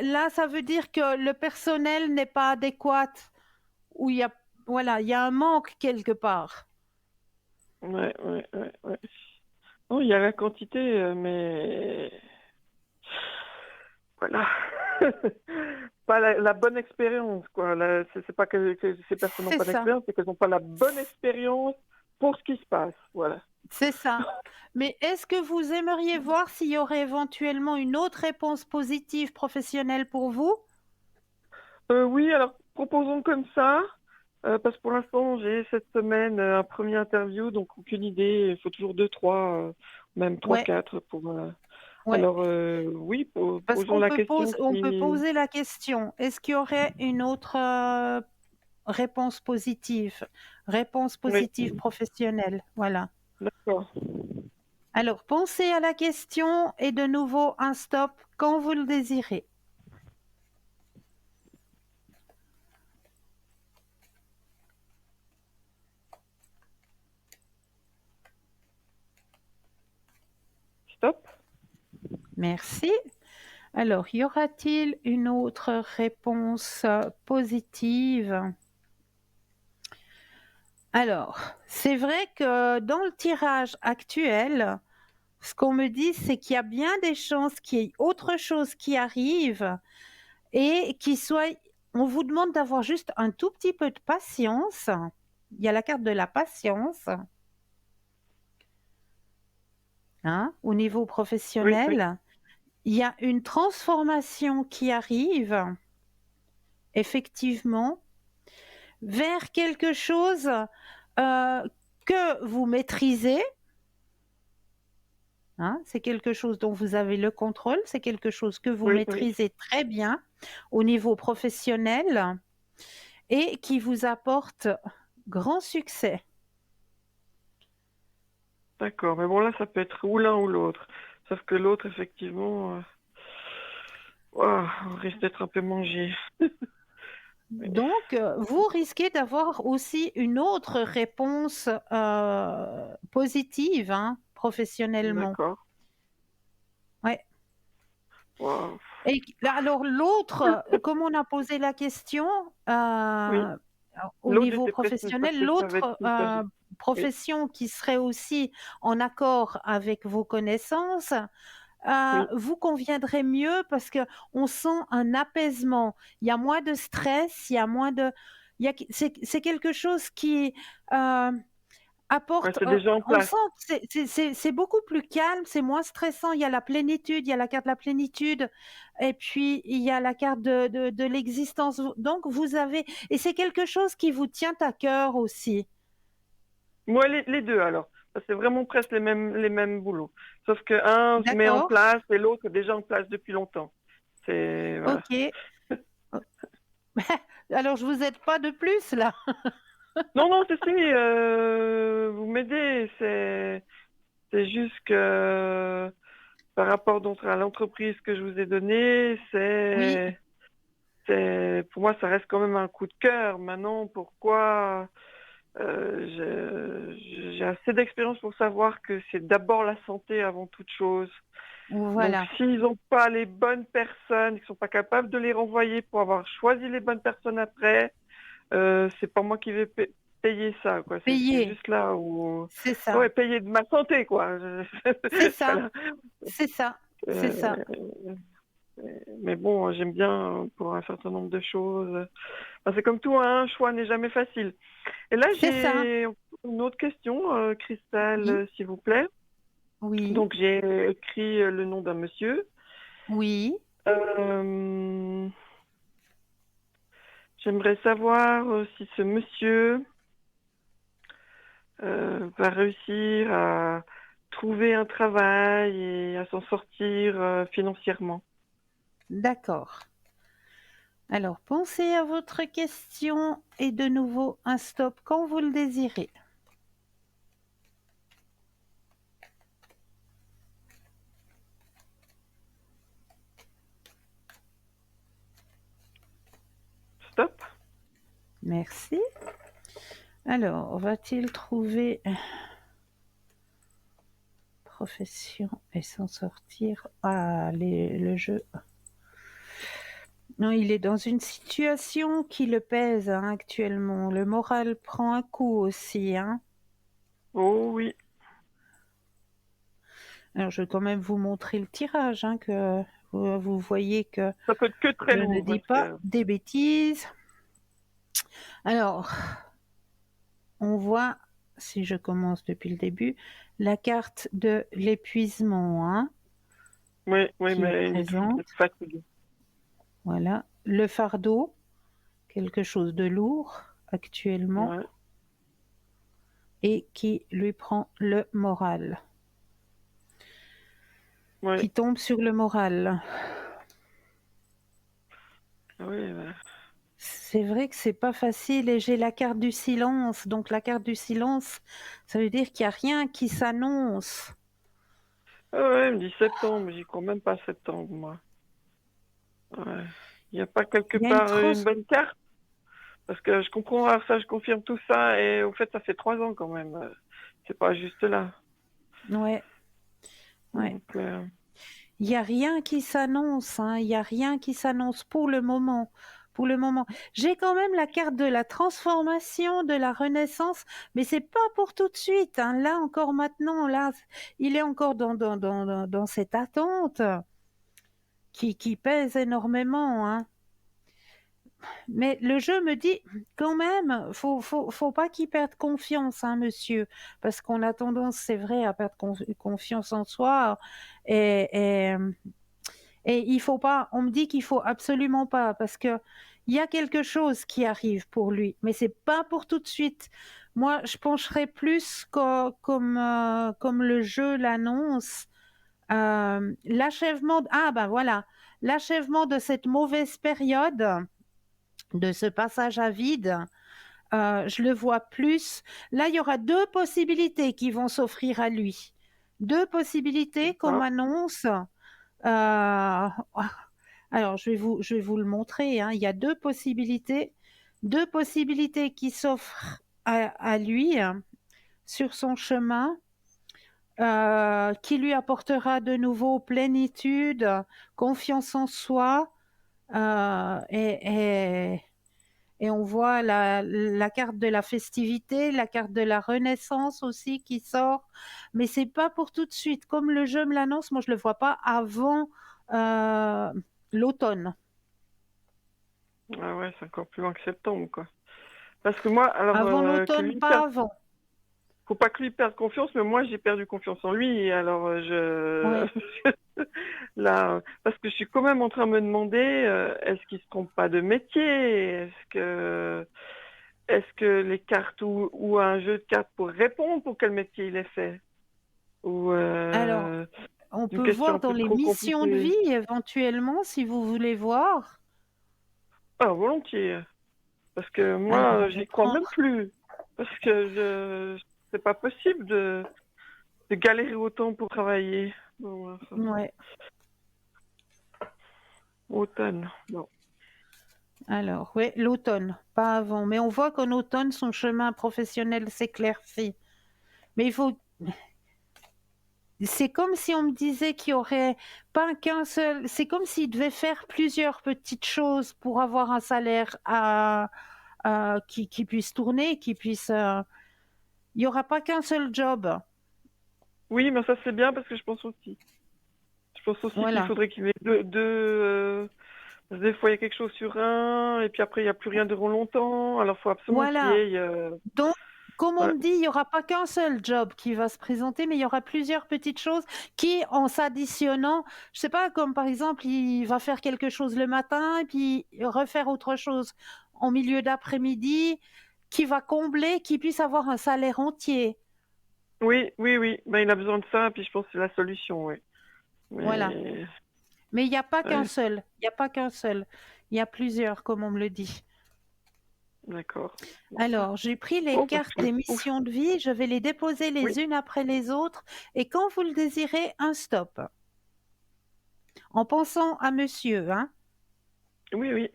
Là, ça veut dire que le personnel n'est pas adéquat. Ou il y a. Voilà, il y a un manque quelque part. Ouais, ouais, ouais, ouais. Non, il y a la quantité, mais voilà. Pas la bonne expérience, quoi. C'est pas que ces personnes n'ont C'est pas ça. d'expérience, c'est qu'elles n'ont pas la bonne expérience pour ce qui se passe. Voilà. C'est ça. Mais est-ce que vous aimeriez voir s'il y aurait éventuellement une autre réponse positive professionnelle pour vous? Oui, alors proposons comme ça, parce que pour l'instant, j'ai cette semaine un premier interview, donc aucune idée. Il faut toujours deux, trois, même trois, Ouais, quatre pour. ouais. Alors oui, Parce posons qu'on la peut question on peut si. poser la question, est-ce qu'il y aurait une autre réponse positive? Réponse Oui, positive professionnelle, voilà. d'accord. Alors, pensez à la question et de nouveau un stop quand vous le désirez. Stop. Merci. Alors, y aura-t-il une autre réponse positive? Alors, c'est vrai que dans le tirage actuel, ce qu'on me dit, c'est qu'il y a bien des chances qu'il y ait autre chose qui arrive et qui soit. On vous demande d'avoir juste un tout petit peu de patience. Il y a la carte de la patience, hein, au niveau Oui, oui. professionnel. Il y a une transformation qui arrive, effectivement, vers quelque chose que vous maîtrisez. Hein, c'est quelque chose dont vous avez le contrôle, c'est quelque chose que vous Oui, oui. maîtrisez très bien au niveau professionnel et qui vous apporte grand succès. D'accord. Mais bon, là, ça peut être ou l'un ou l'autre. Sauf que l'autre, effectivement, ouah, on risque d'être un peu mangé. Oui. Donc, vous risquez d'avoir aussi une autre réponse positive, hein, professionnellement. D'accord. Ouais. Waouh. Et alors l'autre, comme on a posé la question, Oui. au L'autre, niveau j'étais presque sûre professionnel. que ça va être L'autre, plus âgé. Oui, profession qui serait aussi en accord avec vos connaissances, oui. vous conviendrait mieux parce qu'on sent un apaisement. Il y a moins de stress, il y a moins de il y a c'est quelque chose qui, heu Ouais, apporte, c'est déjà en on place. sent que c'est beaucoup plus calme, c'est moins stressant. Il y a la plénitude, il y a la carte de la plénitude et puis il y a la carte de l'existence. Donc vous avez et c'est quelque chose qui vous tient à cœur aussi. Moi, les 2 alors. C'est vraiment presque les mêmes boulots. Sauf que un se met en D'accord, place et l'autre est déjà en place depuis longtemps. C'est voilà. OK. Alors je vous aide pas de plus là? Non, non, si, si, vous m'aidez. C'est juste que par rapport donc à l'entreprise que je vous ai donnée, Oui, pour moi, ça reste quand même un coup de cœur. Maintenant, pourquoi j'ai assez d'expérience pour savoir que c'est d'abord la santé avant toute chose. Donc, voilà. s'ils n'ont pas les bonnes personnes, ils sont pas capables de les renvoyer pour avoir choisi les bonnes personnes après, c'est pas moi qui vais payer ça, quoi. C'est Payer, juste là où, c'est ça. ouais, payer de ma santé, quoi. C'est ça, Voilà. c'est ça, c'est ça. Euh, mais bon, j'aime bien pour un certain nombre de choses. Enfin, c'est comme tout, hein, un choix n'est jamais facile. Et là, C'est ça. j'ai une autre question, Cristal, Oui, s'il vous plaît. oui, Donc, j'ai écrit le nom d'un monsieur. oui. Euh, J'aimerais savoir si ce monsieur va réussir à trouver un travail et à s'en sortir financièrement. D'accord. Alors, pensez à votre question et de nouveau un stop quand vous le désirez. Stop. Merci. Alors, va-t-il trouver profession et s'en sortir? Ah, le jeu. Non, il est dans une situation qui le pèse hein, actuellement. Le moral prend un coup aussi. Hein. Oh oui, Alors, je vais quand même vous montrer le tirage, hein, que vous voyez que ça peut être que très je ne lourd dis parce pas que des bêtises. Alors, on voit, si je commence depuis le début, la carte de l'épuisement hein, oui, oui, qui est mais il est toujours présente. fatigué. Voilà. Le fardeau, quelque chose de lourd actuellement, Ouais, et qui lui prend le moral, ouais, qui tombe sur le moral. oui, ouais. C'est vrai que c'est pas facile et j'ai la carte du silence. Donc la carte du silence, ça veut dire qu'il n'y a rien qui s'annonce. Ah ouais, il me dit septembre, j'y crois même pas septembre, moi. Ouais. Il n'y a pas quelque Il y a une part trans... une bonne carte? Parce que je comprends, alors ça, je confirme tout ça, et au fait, ça fait 3 ans quand même. C'est pas juste là. Ouais, ouais. Donc, Il y a rien qui s'annonce, hein, il y a rien qui s'annonce pour le moment. Pour le moment. J'ai quand même la carte de la transformation, de la renaissance, mais c'est pas pour tout de suite. Hein. Là encore maintenant, là, il est encore dans cette attente qui pèse énormément. Hein. Mais le jeu me dit quand même, faut pas qu'il perde confiance, hein, monsieur, parce qu'on a tendance, c'est vrai, à perdre confiance en soi et et il faut pas, on me dit qu'il faut absolument pas, parce que il y a quelque chose qui arrive pour lui, mais c'est pas pour tout de suite. Moi, je pencherais plus comme le jeu l'annonce, l'achèvement. Ah ben voilà, l'achèvement de cette mauvaise période, de ce passage à vide. Je le vois plus. Là, il y aura deux possibilités qui vont s'offrir à lui. Deux possibilités qu'on d'accord. m'annonce. Alors, je vais vous le montrer. Hein. Il y a deux possibilités qui s'offrent à lui hein, sur son chemin, qui lui apportera de nouveau plénitude, confiance en soi et et on voit la carte de la festivité, la carte de la renaissance aussi qui sort, mais c'est pas pour tout de suite. Comme le jeu me l'annonce, moi je le vois pas avant l'automne. Ah ouais, c'est encore plus loin que septembre, quoi. Parce que moi, alors, Avant que l'automne, lui perde, pas avant. faut pas que lui perde confiance, mais moi, j'ai perdu confiance en lui. Alors, Oui. là, parce que je suis quand même en train de me demander, est-ce qu'il se trompe pas de métier? Est-ce que les cartes ou un jeu de cartes pour répondre pour quel métier il est fait? Ou Alors, on une peut question voir un dans peu les trop missions de compliquée? vie éventuellement si vous voulez voir. Ah, volontiers. Parce que Alors, on moi, va j'y crois même prendre. plus. Parce que c'est pas possible de galérer autant pour travailler. Bon, enfin, Ouais. automne. Bon. Alors, oui, l'automne, pas avant. Mais on voit qu'en automne, son chemin professionnel s'éclaircit. Mais il faut. C'est comme si on me disait qu'il y aurait pas qu'un seul. C'est comme s'il devait faire plusieurs petites choses pour avoir un salaire qui puisse tourner, qui puisse. Il n'y aura pas qu'un seul job. Oui, mais ça c'est bien parce que je pense aussi. Je pense aussi qu'il Voilà. faudrait qu'il ait parce que des fois il y a quelque chose sur un, et puis après il n'y a plus rien durant longtemps. Alors il faut absolument qu'il y Voilà. ait. Donc, comme on Voilà. me dit, il n'y aura pas qu'un seul job qui va se présenter, mais il y aura plusieurs petites choses qui, en s'additionnant, je sais pas, comme par exemple, il va faire quelque chose le matin et puis refaire autre chose en milieu d'après-midi, qui va combler, qui puisse avoir un salaire entier. Oui, oui, oui. Ben, il a besoin de ça, puis je pense que c'est la solution, oui. Voilà. Mais Mais il n'y a pas qu'un ouais, seul. Il n'y a pas qu'un seul. Il y a plusieurs, comme on me le dit. d'accord. Bon, ben. Alors, j'ai pris les Oh, bah, cartes des ouf. missions de vie, je vais les déposer Oui, les unes après les autres, et quand vous le désirez, un stop. En pensant à monsieur, hein. oui, oui.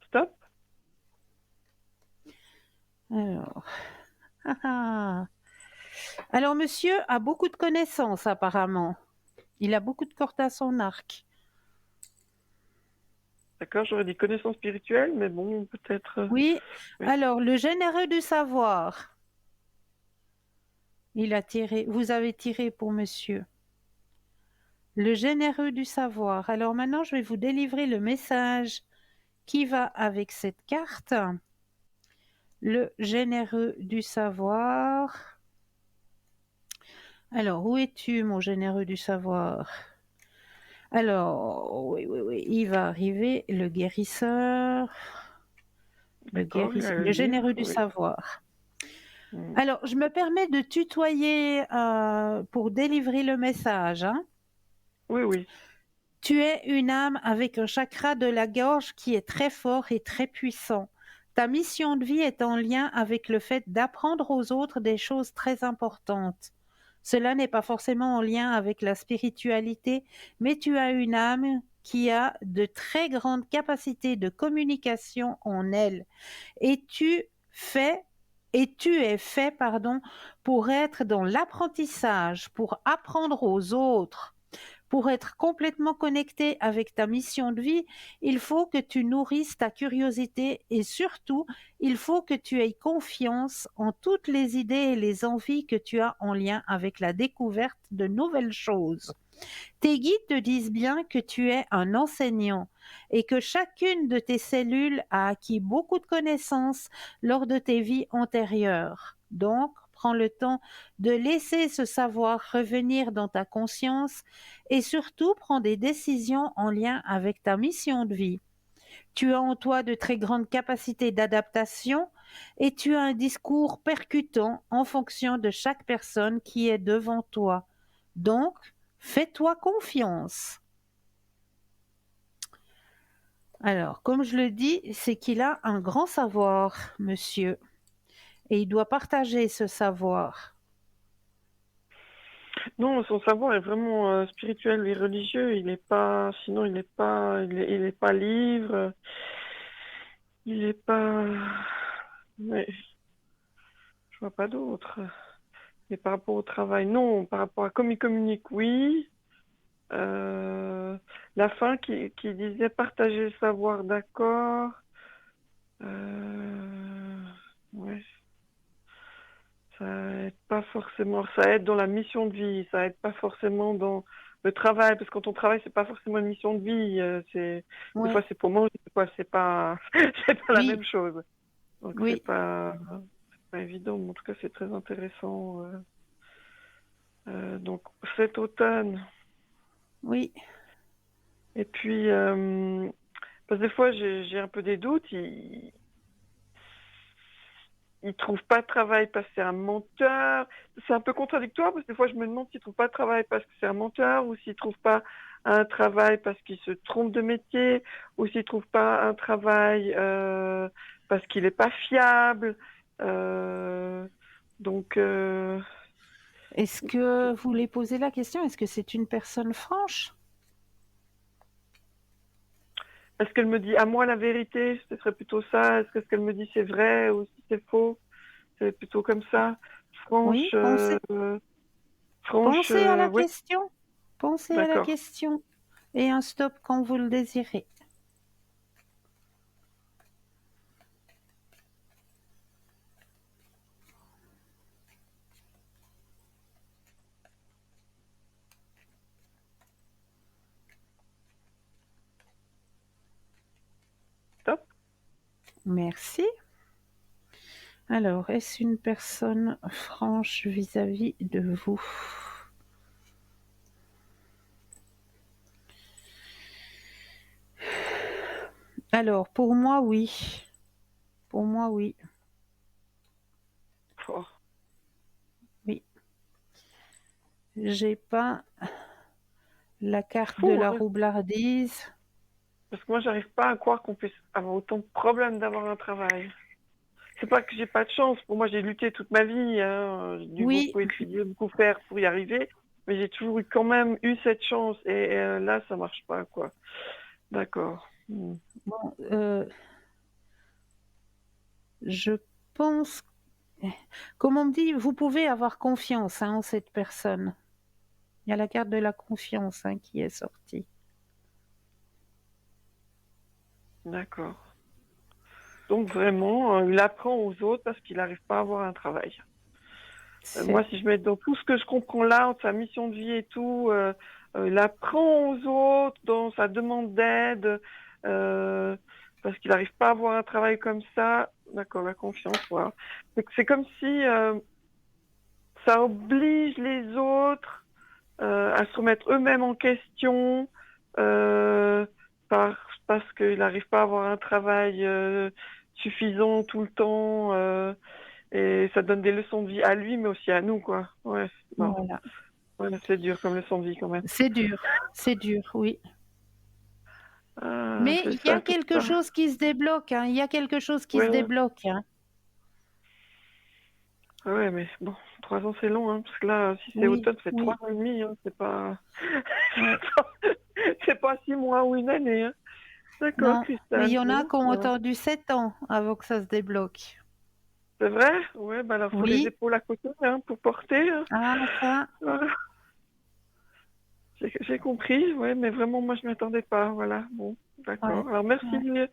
Stop. Alors, ah, ah. Alors, monsieur a beaucoup de connaissances apparemment. Il a beaucoup de cordes à son arc. D'accord, j'aurais dit connaissance spirituelle, mais bon, peut-être. Oui, Oui. alors le généreux du savoir. Il a tiré, vous avez tiré pour monsieur. Le généreux du savoir. Alors maintenant, je vais vous délivrer le message qui va avec cette carte. Le généreux du savoir. Alors, où es-tu, mon généreux du savoir? Alors, oui, oui, oui, il va arriver D'accord, il va le le lire. généreux du Oui. savoir. Mm. Alors, je me permets de tutoyer pour délivrer le message, hein. Oui, oui. Tu es une âme avec un chakra de la gorge qui est très fort et très puissant. Ta mission de vie est en lien avec le fait d'apprendre aux autres des choses très importantes. Cela n'est pas forcément en lien avec la spiritualité, mais tu as une âme qui a de très grandes capacités de communication en elle. Et fais tu es fait, pardon, pour être dans l'apprentissage, pour apprendre aux autres. Pour être complètement connecté avec ta mission de vie, il faut que tu nourrisses ta curiosité et surtout, il faut que tu aies confiance en toutes les idées et les envies que tu as en lien avec la découverte de nouvelles choses. Tes guides te disent bien que tu es un enseignant et que chacune de tes cellules a acquis beaucoup de connaissances lors de tes vies antérieures. Donc, prends le temps de laisser ce savoir revenir dans ta conscience et surtout prends des décisions en lien avec ta mission de vie. Tu as en toi de très grandes capacités d'adaptation et tu as un discours percutant en fonction de chaque personne qui est devant toi. Donc, fais-toi confiance. Alors, comme je le dis, c'est qu'il a un grand savoir, monsieur, et il doit partager ce savoir. Non, son savoir est vraiment spirituel et religieux. Il n'est pas, sinon il n'est pas, il est pas livre. Il n'est pas. Ouais, je vois pas d'autre. Mais par rapport au travail, non. Par rapport à comme il communique, oui. Euh, la fin qui disait partager le savoir, d'accord. Ouais, ça aide pas forcément. Ça aide dans la mission de vie, ça aide pas forcément dans le travail, parce que quand on travaille, c'est pas forcément une mission de vie. Des fois Ouais, c'est pour manger, des fois c'est pas, c'est pas la oui, même chose. Donc oui, c'est pas évident, mais en tout cas c'est très intéressant. Donc cet automne. oui, Et puis, parce que des fois, j'ai un peu des doutes. Il trouve pas de travail parce que c'est un menteur. C'est un peu contradictoire parce que des fois, je me demande s'il trouve pas de travail parce que c'est un menteur ou s'il trouve pas un travail parce qu'il se trompe de métier ou s'il trouve pas un travail parce qu'il est pas fiable. Euh, donc, Est-ce que vous voulez poser la question? Est-ce que c'est une personne franche? est-ce qu'elle me dit à moi la vérité? Ce serait plutôt ça. Est-ce que ce qu'elle me dit c'est vrai ou si c'est faux? C'est plutôt comme ça. Oui, Franche, franche, pensez à la oui, question. Pensez à la d'accord. question. Et un stop quand vous le désirez. Top. Merci. Alors, est-ce une personne franche vis-à-vis de vous? Alors, pour moi, oui. Pour moi, oui. Oh. Oui. J'ai pas la carte de Fou, la hein. roublardise. Parce que moi, j'arrive pas à croire qu'on puisse avoir autant de problèmes d'avoir un travail. C'est pas que j'ai pas de chance. Pour moi, j'ai lutté toute ma vie, hein. J'ai dû Oui, beaucoup étudier, beaucoup faire pour y arriver. Mais j'ai toujours eu quand même eu cette chance. Et là, ça marche pas, quoi. D'accord. bon, je pense, comme on me dit, vous pouvez avoir confiance hein, en cette personne. Il y a la carte de la confiance hein, qui est sortie. D'accord. Donc vraiment, il apprend aux autres parce qu'il n'arrive pas à avoir un travail. Moi, C'est si je mets dans tout ce que je comprends là, entre sa mission de vie et tout, il apprend aux autres dans sa demande d'aide, parce qu'il n'arrive pas à avoir un travail comme ça. D'accord, la confiance, voilà. C'est comme si ça oblige les autres à se remettre eux-mêmes en question, euh, parce qu'il n'arrive pas à avoir un travail suffisant tout le temps. Et ça donne des leçons de vie à lui, mais aussi à nous, quoi. Ouais, non. voilà. Ouais, c'est dur comme leçon de vie quand même. C'est dur, oui. Ah, Mais c'est il y ça, a tout quelque ça. chose qui se débloque, hein. Il y a quelque chose qui se Ouais, débloque, hein. ouais, mais bon, 3 ans c'est long, hein, parce que là, si c'est Oui, automne, ça fait trois oui, ans et demi, hein, c'est pas, ouais. c'est pas 6 mois ou une année, hein. D'accord, Non, mais il Cristal. y en a Bon, qui ont ouais. attendu 7 ans avant que ça se débloque. C'est vrai? Ouais, bah alors faut les Oui. épaules à côté, hein, pour porter, hein. Ah, ça, Voilà. J'ai compris, ouais, mais vraiment, moi, je m'y attendais pas, voilà. Bon, ouais, d'accord. Alors merci ouais.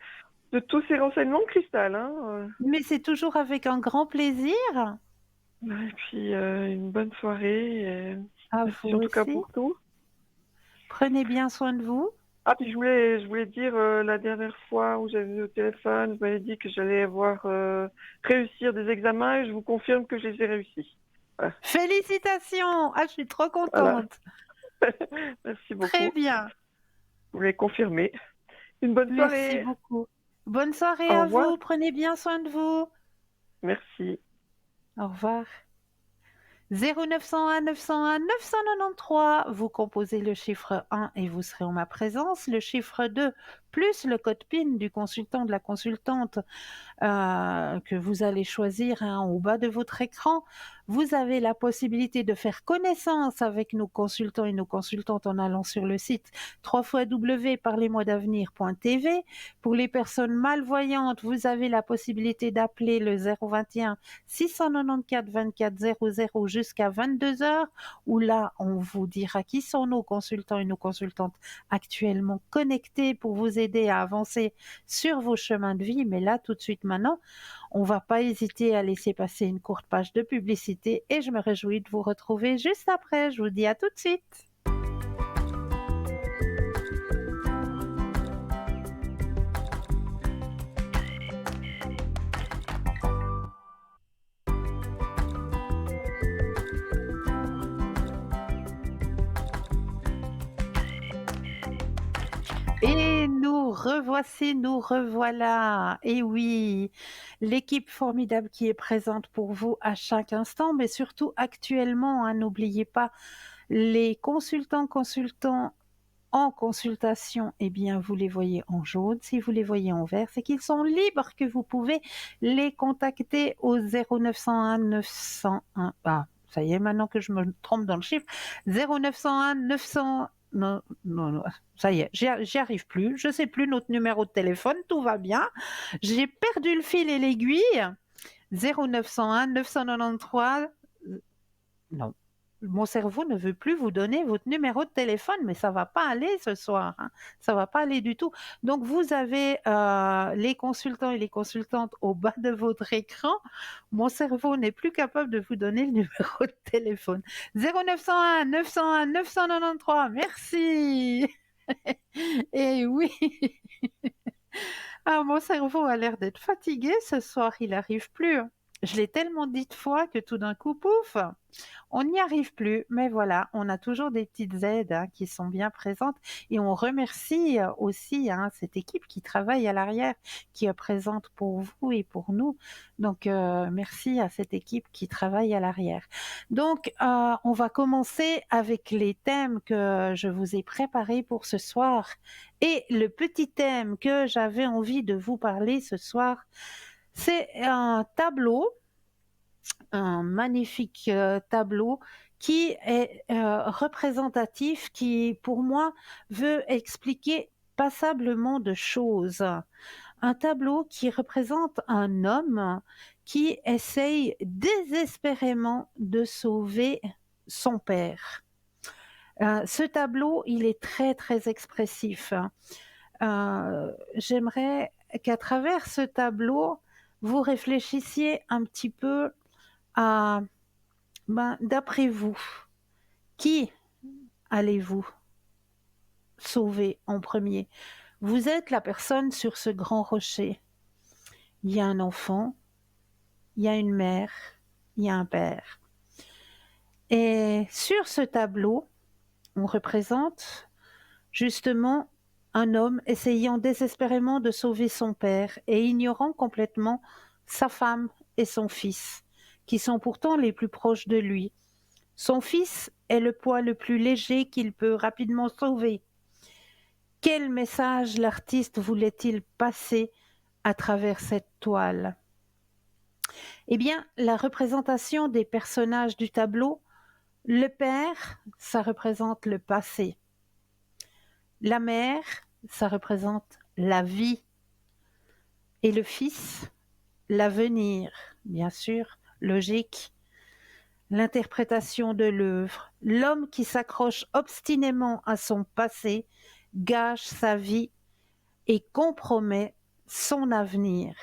de tous ces renseignements, Cristal, hein. Mais c'est toujours avec un grand plaisir. Et puis, une bonne soirée. Et À merci vous en tout cas aussi. pour tout. Prenez bien soin de vous. Ah, puis je voulais dire, la dernière fois où j'avais eu au téléphone, je m'avais dit que j'allais avoir réussir des examens et je vous confirme que je les ai réussis. Voilà. Félicitations! Ah, je suis trop Voilà. contente. Merci Très beaucoup. bien. Vous l'avez confirmé. Une bonne Merci soirée. beaucoup. Bonne soirée Au à revoir. vous. Prenez bien soin de vous. Merci. Au revoir. 0901 901 993, vous composez le chiffre 1 et vous serez en ma présence. Le chiffre 2 plus le code PIN du consultant, de la consultante que vous allez choisir hein, au bas de votre écran. vous avez la possibilité de faire connaissance avec nos consultants et nos consultantes en allant sur le site www.parlez-moi-d'avenir.tv. Pour les personnes malvoyantes, vous avez la possibilité d'appeler le 021 694 24 00 jusqu'à 22 heures, où là, on vous dira qui sont nos consultants et nos consultantes actuellement connectés pour vous aider à avancer sur vos chemins de vie. Mais là, tout de suite maintenant, on va pas hésiter à laisser passer une courte page de publicité et je me réjouis de vous retrouver juste après. Je vous dis à tout de suite. Et nous revoici, nous revoilà. Et oui, l'équipe formidable qui est présente pour vous à chaque instant, mais surtout actuellement, hein, n'oubliez pas, les consultants en consultation, eh bien, vous les voyez en jaune. Si vous les voyez en vert, c'est qu'ils sont libres, que vous pouvez les contacter au 0901 901. Ah, ça y est, maintenant que je me trompe dans le chiffre. 0901 900. Non, non, non, ça y est, j'y arrive plus. Je sais plus notre numéro de téléphone, tout va bien. J'ai perdu le fil et l'aiguille. 0901 993. Non. Mon cerveau ne veut plus vous donner votre numéro de téléphone, mais ça va pas aller ce soir, hein. Ça va pas aller du tout. Donc vous avez les consultants et les consultantes au bas de votre écran. Mon cerveau n'est plus capable de vous donner le numéro de téléphone. 0901 901 993. Merci. Et oui. Ah, mon cerveau a l'air d'être fatigué ce soir, il n'arrive plus. Je l'ai tellement dit de fois que tout d'un coup, pouf, on n'y arrive plus. Mais voilà, on a toujours des petites aides, hein, qui sont bien présentes et on remercie aussi, hein, cette équipe qui travaille à l'arrière, qui est présente pour vous et pour nous. Donc, merci à cette équipe qui travaille à l'arrière. Donc, on va commencer avec les thèmes que je vous ai préparés pour ce soir. Et le petit thème que j'avais envie de vous parler ce soir, c'est un tableau, un magnifique tableau qui est représentatif, qui pour moi veut expliquer passablement de choses. Un tableau qui représente un homme qui essaye désespérément de sauver son père. Ce tableau, il est très très expressif. J'aimerais qu'à travers ce tableau, vous réfléchissiez un petit peu à, d'après vous, qui allez-vous sauver en premier? Vous êtes la personne sur ce grand rocher. Il y a un enfant, il y a une mère, il y a un père. Et sur ce tableau, on représente justement un homme essayant désespérément de sauver son père et ignorant complètement sa femme et son fils, qui sont pourtant les plus proches de lui. Son fils est le poids le plus léger qu'il peut rapidement sauver. Quel message l'artiste voulait-il passer à travers cette toile? Eh bien, la représentation des personnages du tableau, le père, ça représente le passé. La mère, ça représente la vie. Et le fils, l'avenir, bien sûr, logique. L'interprétation de l'œuvre. L'homme qui s'accroche obstinément à son passé gâche sa vie et compromet son avenir.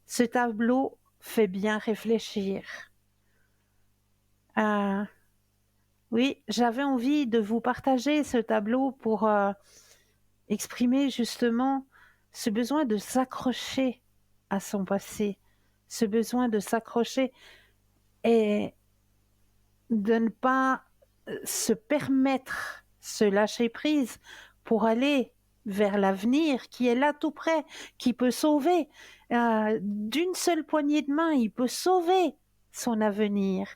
Ce tableau fait bien réfléchir. Oui, j'avais envie de vous partager ce tableau pour exprimer justement ce besoin de s'accrocher à son passé, ce besoin de s'accrocher et de ne pas se permettre ce lâcher prise pour aller vers l'avenir qui est là tout près, qui peut sauver. D'une seule poignée de main, il peut sauver son avenir.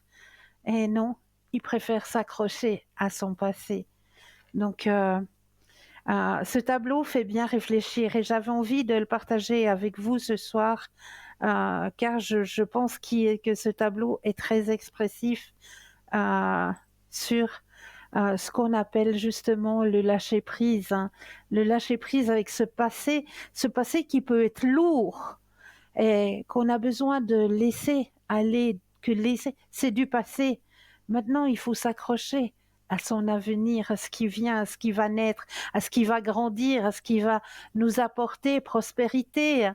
Et non, il préfère s'accrocher à son passé. Donc, ce tableau fait bien réfléchir et j'avais envie de le partager avec vous ce soir car je pense que ce tableau est très expressif sur ce qu'on appelle justement le lâcher-prise, hein. Le lâcher-prise avec ce passé qui peut être lourd et qu'on a besoin de laisser aller, que laisser, c'est du passé. Maintenant, il faut s'accrocher à son avenir, à ce qui vient, à ce qui va naître, à ce qui va grandir, à ce qui va nous apporter prospérité.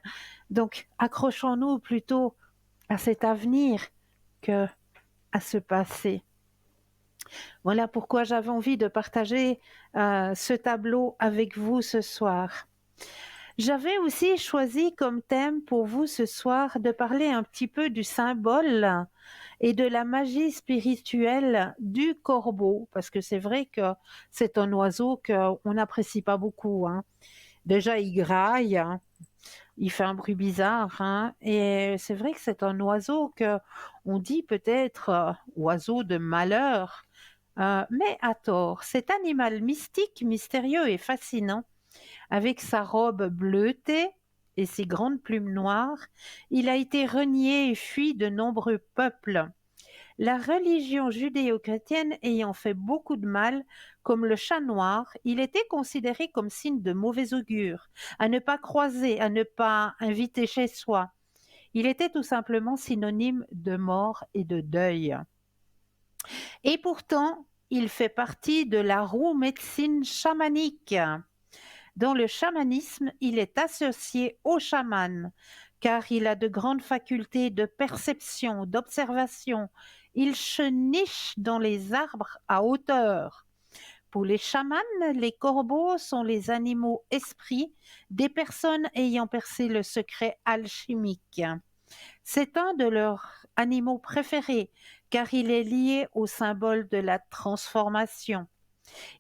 Donc, accrochons-nous plutôt à cet avenir que à ce passé. Voilà pourquoi j'avais envie de partager ce tableau avec vous ce soir. J'avais aussi choisi comme thème pour vous ce soir de parler un petit peu du symbole et de la magie spirituelle du corbeau, parce que c'est vrai que c'est un oiseau qu'on n'apprécie pas beaucoup, hein. Déjà, il graille, hein, il fait un bruit bizarre, hein, et c'est vrai que c'est un oiseau que on dit peut-être oiseau de malheur, mais à tort. Cet animal mystique, mystérieux et fascinant, avec sa robe bleutée et ses grandes plumes noires, il a été renié et fui de nombreux peuples. La religion judéo-chrétienne ayant fait beaucoup de mal, comme le chat noir, il était considéré comme signe de mauvais augure, à ne pas croiser, à ne pas inviter chez soi. Il était tout simplement synonyme de mort et de deuil. Et pourtant, il fait partie de la roue médecine chamanique. Dans le chamanisme, il est associé au chaman, car il a de grandes facultés de perception, d'observation. Il se niche dans les arbres à hauteur. Pour les chamans, les corbeaux sont les animaux esprits des personnes ayant percé le secret alchimique. C'est un de leurs animaux préférés, car il est lié au symbole de la transformation.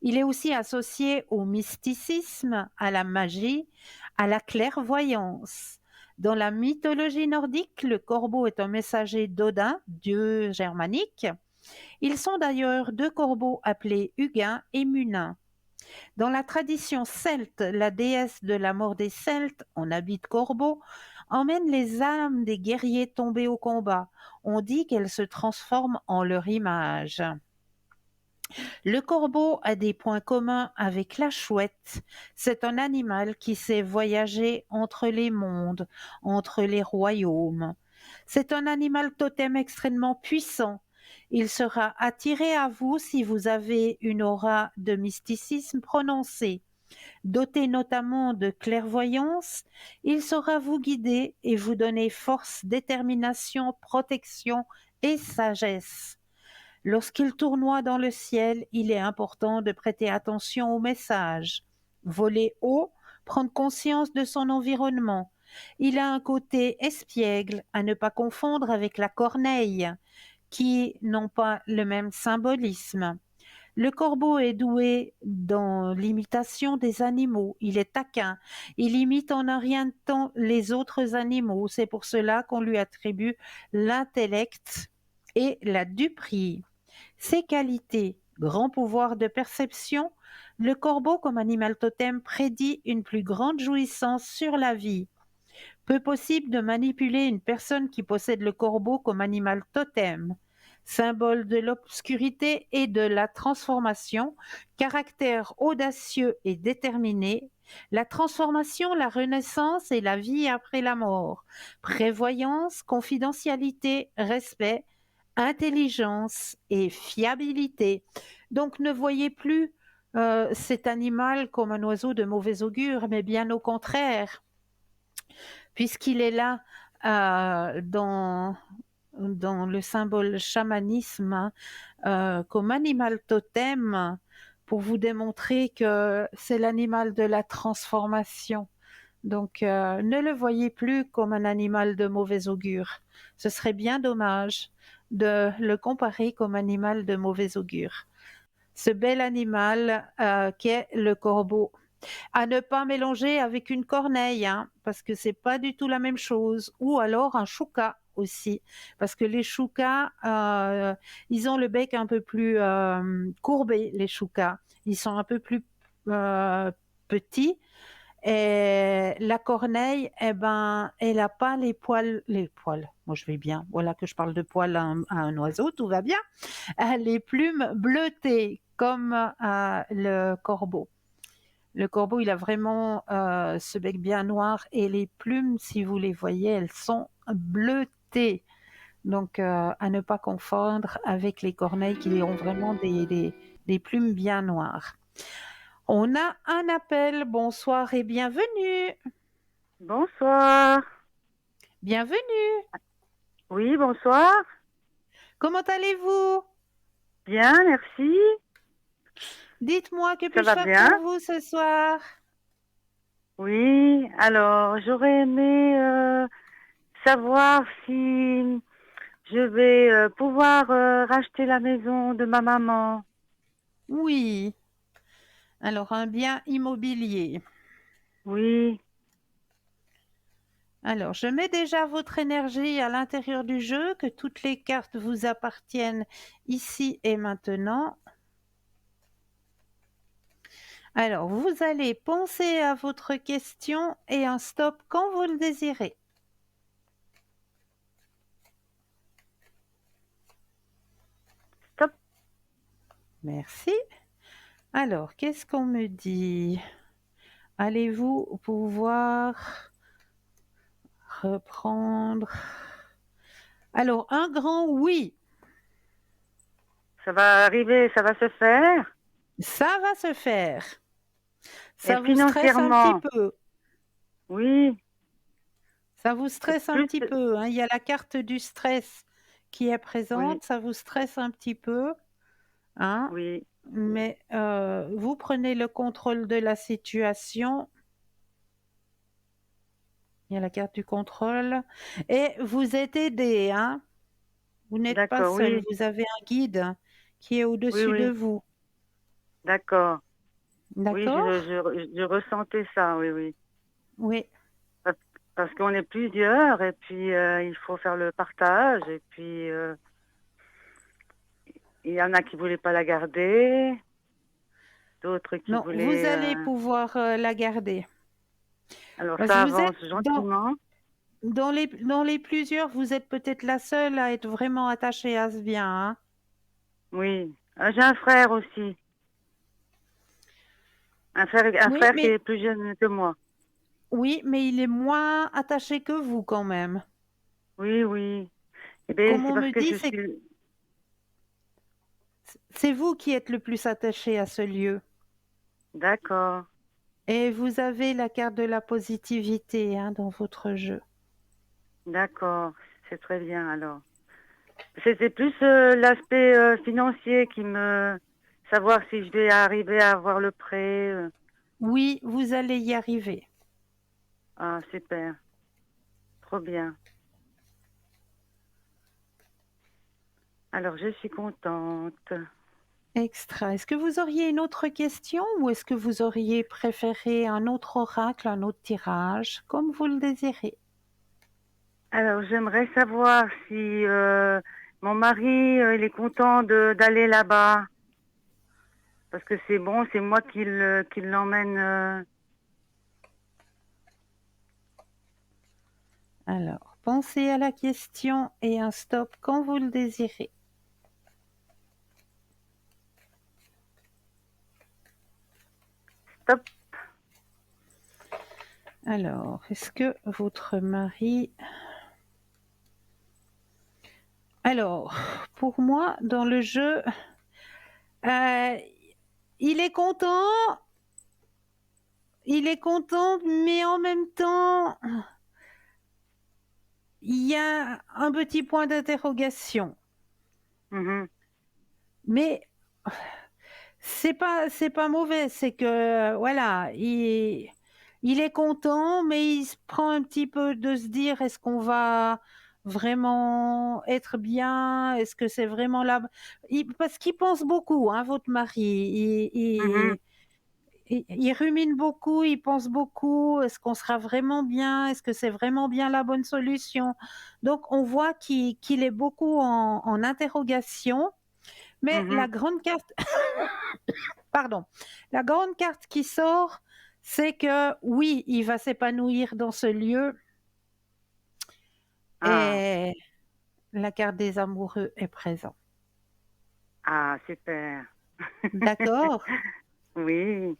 Il est aussi associé au mysticisme, à la magie, à la clairvoyance. Dans la mythologie nordique, le corbeau est un messager d'Odin, dieu germanique. Ils sont d'ailleurs deux corbeaux appelés Hugin et Munin. Dans la tradition celte, la déesse de la mort des Celtes, en habit de corbeau, emmène les âmes des guerriers tombés au combat. On dit qu'elles se transforment en leur image. Le corbeau a des points communs avec la chouette. C'est un animal qui sait voyager entre les mondes, entre les royaumes. C'est un animal totem extrêmement puissant. Il sera attiré à vous si vous avez une aura de mysticisme prononcée. Doté notamment de clairvoyance, il saura vous guider et vous donner force, détermination, protection et sagesse. Lorsqu'il tournoie dans le ciel, il est important de prêter attention aux messages. Voler haut, prendre conscience de son environnement. Il a un côté espiègle à ne pas confondre avec la corneille, qui n'ont pas le même symbolisme. Le corbeau est doué dans l'imitation des animaux. Il est taquin. Il imite en un rien de temps les autres animaux. C'est pour cela qu'on lui attribue l'intellect et la duperie. Ses qualités, grand pouvoir de perception, le corbeau comme animal totem prédit une plus grande jouissance sur la vie. Peu possible de manipuler une personne qui possède le corbeau comme animal totem, symbole de l'obscurité et de la transformation, caractère audacieux et déterminé, la transformation, la renaissance et la vie après la mort, prévoyance, confidentialité, respect, intelligence et fiabilité. Donc ne voyez plus cet animal comme un oiseau de mauvais augure, mais bien au contraire, puisqu'il est là dans le symbole chamanisme, hein, comme animal totem, pour vous démontrer que c'est l'animal de la transformation. Donc, ne le voyez plus comme un animal de mauvais augure. Ce serait bien dommage de le comparer comme animal de mauvais augure. Ce bel animal qu'est le corbeau. À ne pas mélanger avec une corneille, hein, parce que c'est pas du tout la même chose. Ou alors un chouca aussi, parce que les choucas, ils ont le bec un peu plus courbé, les choucas. Ils sont un peu plus petits Et la corneille, eh ben, elle n'a pas les poils, moi je vais bien, voilà que je parle de poils à un oiseau, tout va bien, les plumes bleutées comme le corbeau. Le corbeau, il a vraiment ce bec bien noir et les plumes, si vous les voyez, elles sont bleutées. Donc, à ne pas confondre avec les corneilles qui ont vraiment des plumes bien noires. On a un appel. Bonsoir et bienvenue. Bonsoir. Bienvenue. Oui, bonsoir. Comment allez-vous? Bien, merci. Dites-moi, que Ça puis-je va faire bien? pour vous ce soir? Oui, alors j'aurais aimé savoir si je vais pouvoir racheter la maison de ma maman. Oui. Alors, un bien immobilier. Oui, Alors, je mets déjà votre énergie à l'intérieur du jeu, que toutes les cartes vous appartiennent ici et maintenant. Alors, vous allez penser à votre question et un stop quand vous le désirez. stop. Merci. Alors, qu'est-ce qu'on me dit? Allez-vous pouvoir reprendre? Alors, un grand oui. Ça va arriver, ça va se faire. Ça va se faire. Et Ça vous stresse un petit financièrement, peu. oui, Ça vous c'est stresse un plus, petit peu, hein. Il y a la carte du stress qui est oui, présente. Ça vous stresse un petit peu, hein. oui, Mais vous prenez le contrôle de la situation. Il y a la carte du contrôle. Et vous êtes aidé, hein. Vous n'êtes pas d'accord, seul. oui, Vous avez un guide qui est oui, au-dessus de oui, vous. d'accord. Oui, D'accord? je ressentais ça, oui, oui. Oui. Parce, parce qu'on est plusieurs et puis il faut faire le partage et puis il y en a qui voulaient pas la garder, d'autres qui Non, vous voulaient. allez pouvoir la garder. Alors Parce que ça vous êtes avance gentiment. dans les plusieurs, vous êtes peut-être la seule à être vraiment attachée à ce bien, hein. Oui. J'ai un frère aussi, un Oui, frère qui mais est plus jeune que moi. oui, mais il est moins attaché que vous quand même. Oui, oui. Eh bien, Comme c'est on parce me que dit, je c'est suis. c'est vous qui êtes le plus attaché à ce lieu. D'accord, Et vous avez la carte de la positivité, hein, dans votre jeu. d'accord. C'est très bien alors. C'était plus l'aspect financier qui me. Savoir si je vais arriver à avoir le prêt. Oui, vous allez y arriver. Ah, super. Trop bien. Alors, je suis contente. Extra. Est-ce que vous auriez une autre question ou est-ce que vous auriez préféré un autre oracle, un autre tirage, comme vous le désirez? Alors, j'aimerais savoir si mon mari, il est content d'aller là-bas. Parce que c'est bon, c'est moi qui l'emmène. Alors, pensez à la question et un stop quand vous le désirez. Stop. Alors, est-ce que votre mari... Alors, pour moi, dans le jeu, euh, il est content, mais en même temps, il y a un petit point d'interrogation. Mhm, Mais c'est pas mauvais, c'est que voilà, il est content, mais il se prend un petit peu de se dire est-ce qu'on va vraiment être bien? Est-ce que c'est vraiment là? Parce qu'il pense beaucoup, hein, votre mari. mhm, Il rumine beaucoup, il pense beaucoup. Est-ce qu'on sera vraiment bien? Est-ce que c'est vraiment bien la bonne solution? Donc, on voit qu'il est beaucoup en interrogation. Mais mhm. la grande carte, pardon, la grande carte qui sort, c'est que oui, il va s'épanouir dans ce lieu Ah, et la carte des amoureux est présente. ah, super. D'accord? Oui,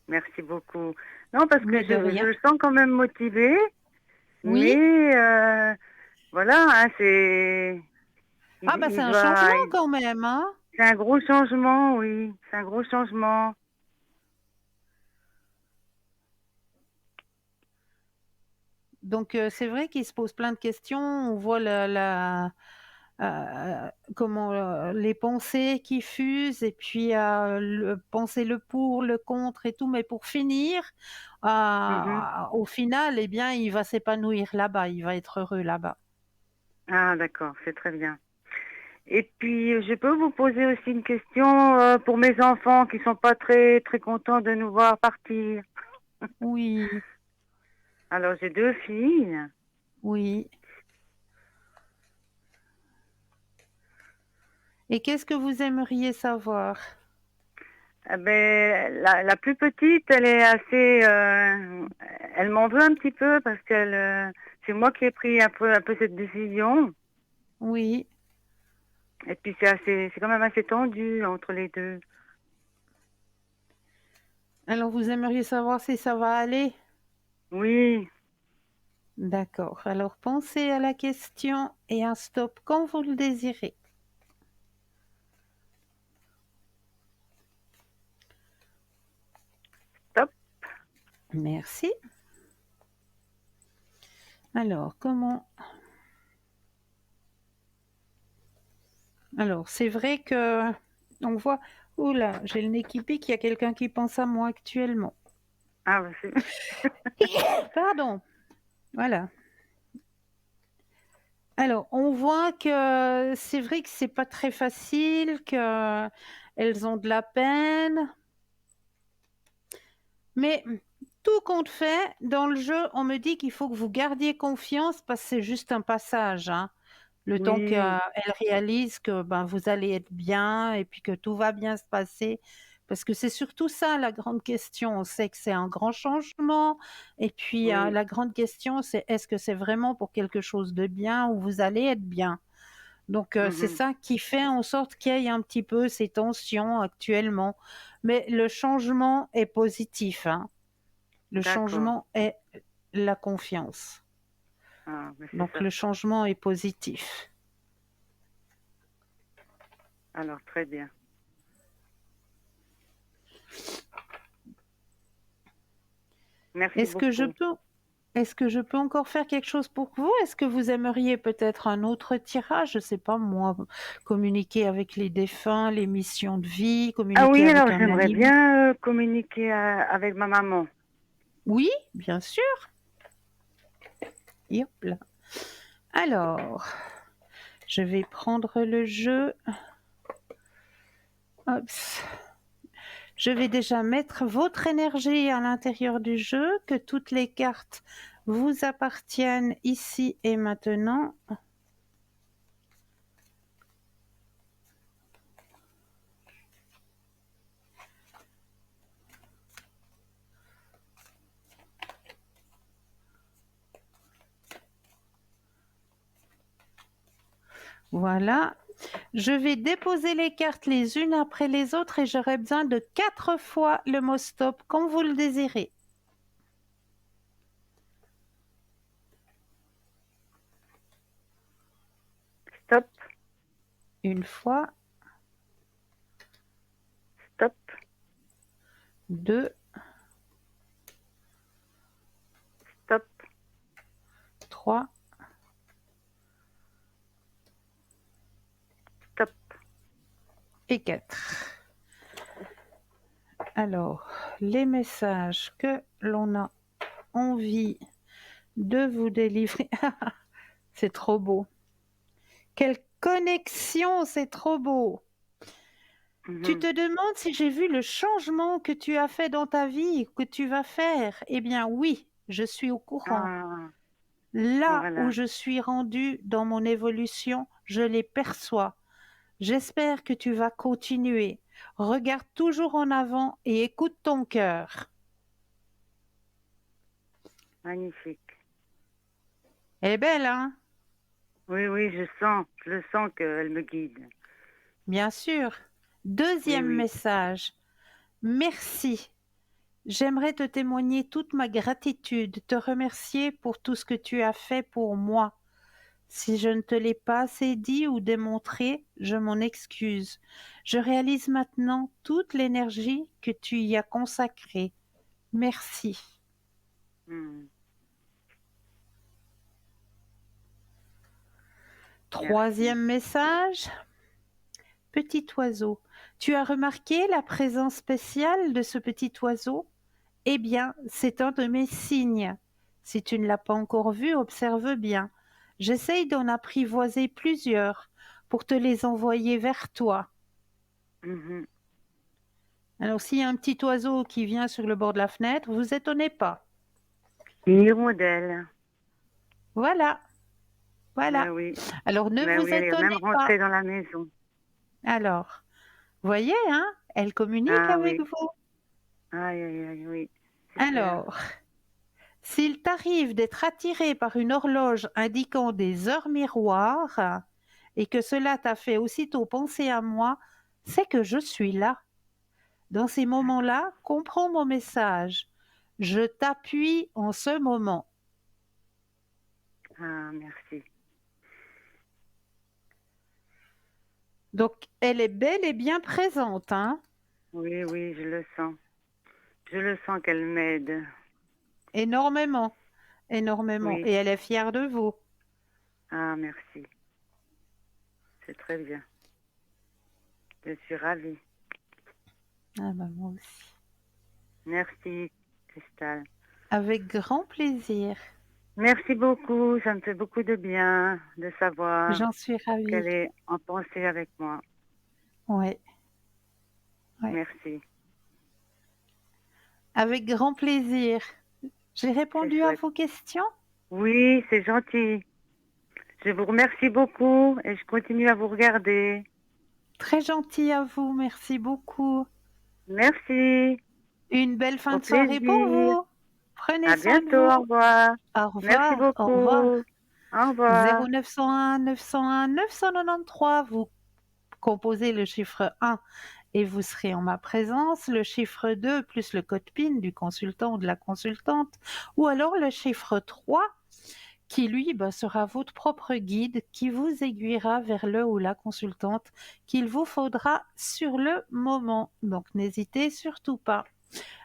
merci beaucoup. Non, parce que Mais de je rien. le sens quand même motivé, mais Oui? voilà, hein, c'est Ah bah, c'est il un changement va quand même, hein? c'est un gros changement, oui, c'est un gros changement. Donc c'est vrai qu'il se pose plein de questions. On voit comment, les pensées qui fusent et puis, penser le pour, le contre et tout, mais pour finir, Mmh. au final, eh bien, il va s'épanouir là-bas, il va être heureux là-bas. Ah d'accord, c'est très bien. Et puis, je peux vous poser aussi une question, pour mes enfants qui sont pas très très contents de nous voir partir. Oui, Alors j'ai 2 filles. oui. Et qu'est-ce que vous aimeriez savoir? La plus petite, elle est assez, elle m'en veut un petit peu parce qu'elle, c'est moi qui ai pris un peu cette décision Oui. et puis c'est quand même assez tendu entre les 2. Alors vous aimeriez savoir si ça va aller? Oui, D'accord. Alors pensez à la question et un stop quand vous le désirez. top. Merci. Alors comment alors c'est vrai que on voit ouh là, j'ai le nez qui pique, il y a quelqu'un qui pense à moi actuellement. Ah bah, c'est Pardon, voilà. Alors on voit que c'est vrai que c'est pas très facile, qu'elles ont de la peine, mais tout compte fait, dans le jeu, on me dit qu'il faut que vous gardiez confiance parce que c'est juste un passage, hein. Le temps oui, qu'elle réalise que, ben, vous allez être bien et puis que tout va bien se passer. Parce que c'est surtout ça la grande question. On sait que c'est un grand changement et puis, oui. la grande question, c'est est-ce que c'est vraiment pour quelque chose de bien où vous allez être bien? Donc, c'est Mmh. ça qui fait en sorte qu'il y ait un petit peu ces tensions actuellement. Mais le changement est positif, hein. Le D'accord. changement est la confiance. Ah, mais c'est Donc le certain. changement est positif. Alors très bien. Merci Est-ce que je beaucoup. peux est-ce que je peux encore faire quelque chose pour vous? Est-ce que vous aimeriez peut-être un autre tirage? Je sais pas moi, communiquer avec les défunts, les missions de vie, Ah communiquer oui, avec alors un j'aimerais animal? bien, communiquer, avec ma maman. Oui, bien sûr. Et hop là. Alors, je vais prendre le jeu. Hops. Je vais déjà mettre votre énergie à l'intérieur du jeu, que toutes les cartes vous appartiennent ici et maintenant. Voilà. Je vais déposer les cartes les unes après les autres et j'aurai besoin de 4 fois le mot stop quand vous le désirez. Stop, Une fois, stop, deux, stop. trois Stop. et quatre. Alors, les messages que l'on a envie de vous délivrer. C'est trop beau. Quelle connexion, c'est trop beau. Tu Mmh. te demandes si j'ai vu le changement que tu as fait dans ta vie, que tu vas faire. Eh bien oui, je suis au courant. Ah, Là où voilà. je suis rendue dans mon évolution, je les perçois. J'espère que tu vas continuer. Regarde toujours en avant et écoute ton cœur. magnifique. Elle est belle, hein? Oui, oui, je le sens qu'elle me guide. Bien sûr. Oui, Deuxième oui. message. Merci. J'aimerais te témoigner toute ma gratitude, te remercier pour tout ce que tu as fait pour moi. Si je ne te l'ai pas assez dit ou démontré, je m'en excuse. Je réalise maintenant toute l'énergie que tu y as consacrée. Merci. Hmm, merci. Troisième message. Petit oiseau. Tu as remarqué la présence spéciale de ce petit oiseau? Eh bien, c'est un de mes signes. Si tu ne l'as pas encore vu, observe bien. J'essaye d'en apprivoiser plusieurs pour te les envoyer vers toi. Mhm. Alors, s'il y a un petit oiseau qui vient sur le bord de la fenêtre, vous étonnez pas. Une hirondelle. Voilà, voilà. Ben oui. Alors, ne Ben vous oui, elle est étonnez même pas. rentrée dans la maison. Alors, voyez, hein, elle communique Ah avec oui. vous. Aïe, aïe, aïe, oui. Super. Alors, s'il t'arrive d'être attiré par une horloge indiquant des heures miroirs et que cela t'a fait aussitôt penser à moi, c'est que je suis là. Dans ces moments-là, comprends mon message. Je t'appuie en ce moment. Ah, merci. Donc, elle est bel et bien présente, hein? Oui, oui, je le sens. Je le sens qu'elle m'aide. Énormément, énormément. Oui. Et elle est fière de vous. Ah, merci. C'est très bien. Je suis ravie. Ah ben, moi aussi. Merci, Cristal. Avec grand plaisir. Merci beaucoup. Ça me fait beaucoup de bien de savoir J'en suis ravie. qu'elle est en pensée avec moi. Ouais, ouais. Merci. Avec grand plaisir. J'ai C'est répondu à chouette. vos questions? Oui, c'est gentil. Je vous remercie beaucoup et je continue à vous regarder. Très gentil à vous, merci beaucoup. Merci. Une belle fin Au de soirée pour plaisir. vous. Prenez À soin de bientôt. vous. Au revoir. Au Merci revoir, au revoir. beaucoup. Au revoir. 0901 901 993, vous composez le chiffre 1 et vous serez en ma présence, le chiffre 2 plus le code PIN du consultant ou de la consultante, ou alors le chiffre 3 qui lui sera votre propre guide qui vous aiguillera vers le ou la consultante qu'il vous faudra sur le moment. Donc n'hésitez surtout pas.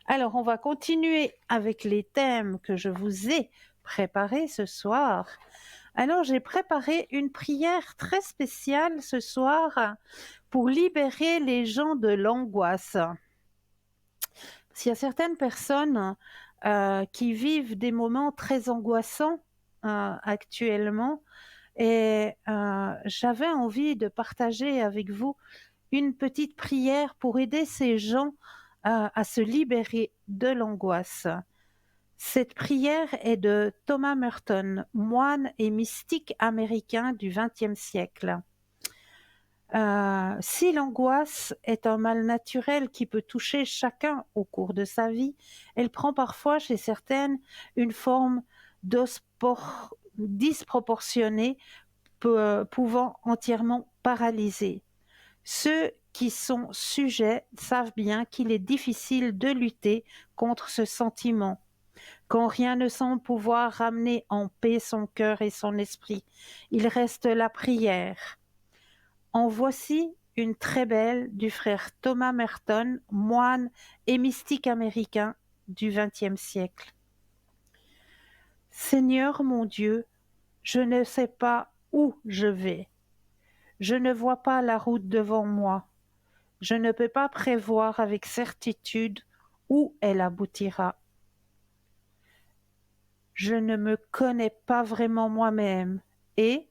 Alors on va continuer avec les thèmes que je vous ai préparés ce soir. Alors j'ai préparé une prière très spéciale ce soir pour libérer les gens de l'angoisse. S'il y a certaines personnes qui vivent des moments très angoissants actuellement, et j'avais envie de partager avec vous une petite prière pour aider ces gens à se libérer de l'angoisse. Cette prière est de Thomas Merton, moine et mystique américain du XXe siècle. Si l'angoisse est un mal naturel qui peut toucher chacun au cours de sa vie, elle prend parfois chez certaines une forme disproportionnée, pouvant entièrement paralyser. Ceux qui sont sujets savent bien qu'il est difficile de lutter contre ce sentiment, quand rien ne semble pouvoir ramener en paix son cœur et son esprit. Il reste la prière. En voici une très belle du frère Thomas Merton, moine et mystique américain du XXe siècle. Seigneur mon Dieu, je ne sais pas où je vais. Je ne vois pas la route devant moi. Je ne peux pas prévoir avec certitude où elle aboutira. Je ne me connais pas vraiment moi-même et,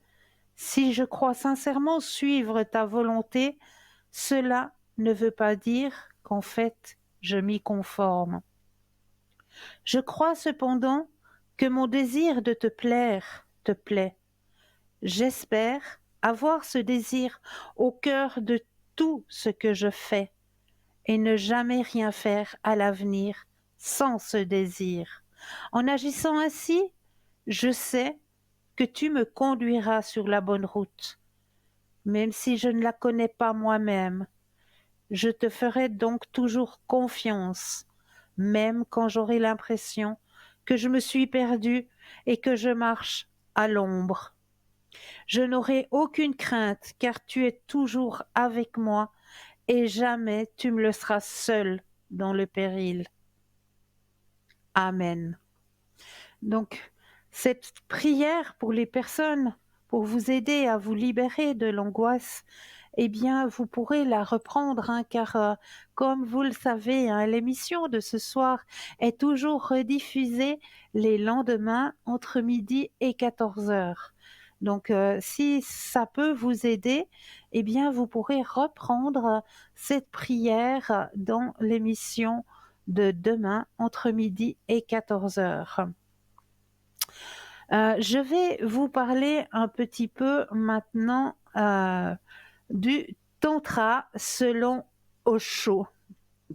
si je crois sincèrement suivre ta volonté, cela ne veut pas dire qu'en fait je m'y conforme. Je crois cependant que mon désir de te plaire te plaît. J'espère avoir ce désir au cœur de tout ce que je fais et ne jamais rien faire à l'avenir sans ce désir. En agissant ainsi, je sais que tu me conduiras sur la bonne route, même si je ne la connais pas moi-même. Je te ferai donc toujours confiance, même quand j'aurai l'impression que je me suis perdue et que je marche à l'ombre. Je n'aurai aucune crainte, car tu es toujours avec moi et jamais tu me laisseras seul dans le péril. Amen. Donc, cette prière pour les personnes, pour vous aider à vous libérer de l'angoisse, eh bien, vous pourrez la reprendre, hein, car comme vous le savez, hein, l'émission de ce soir est toujours rediffusée les lendemains entre midi et 14 heures. Donc, si ça peut vous aider, eh bien, vous pourrez reprendre cette prière dans l'émission de demain entre midi et 14 heures. Je vais vous parler un petit peu maintenant du tantra selon Osho.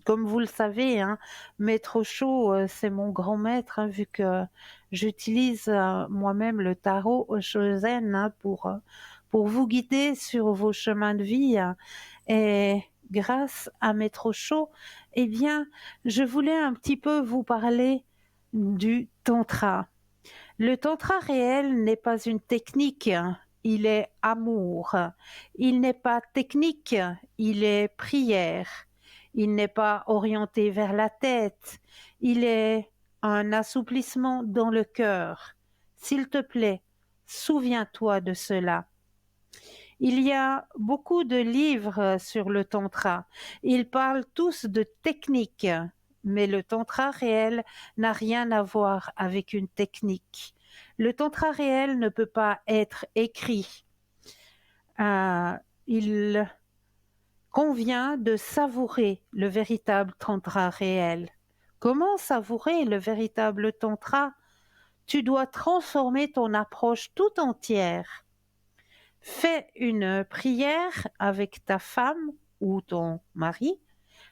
Comme vous le savez, hein, Maître Osho, c'est mon grand maître, hein, vu que j'utilise moi-même le tarot Osho Zen, hein, pour vous guider sur vos chemins de vie. Hein. Et grâce à Maître Osho, eh bien, je voulais un petit peu vous parler du tantra. Le tantra réel n'est pas une technique, il est amour. Il n'est pas technique, il est prière. Il n'est pas orienté vers la tête, il est un assouplissement dans le cœur. S'il te plaît, souviens-toi de cela. Il y a beaucoup de livres sur le tantra. Ils parlent tous de technique, mais le tantra réel n'a rien à voir avec une technique. Le tantra réel ne peut pas être écrit. Il convient de savourer le véritable tantra réel. Comment savourer le véritable tantra? Tu dois transformer ton approche tout entière. Fais une prière avec ta femme ou ton mari,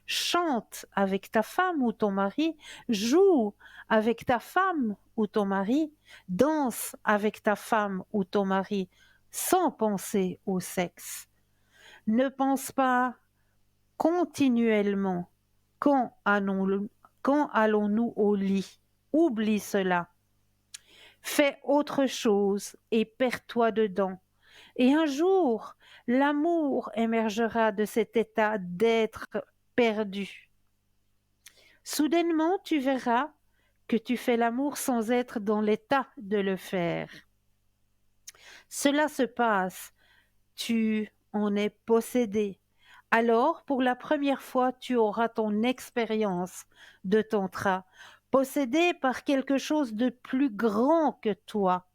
chante avec ta femme ou ton mari, joue avec ta femme ou ton mari, danse avec ta femme ou ton mari, sans penser au sexe. Ne pense pas continuellement quand allons-nous au lit. Oublie cela. Fais autre chose et perds-toi dedans. Et un jour, l'amour émergera de cet état d'être perdu. Soudainement, tu verras que tu fais l'amour sans être dans l'état de le faire. Cela se passe, tu en es possédé. Alors, pour la première fois, tu auras ton expérience de tantra, possédé par quelque chose de plus grand que toi.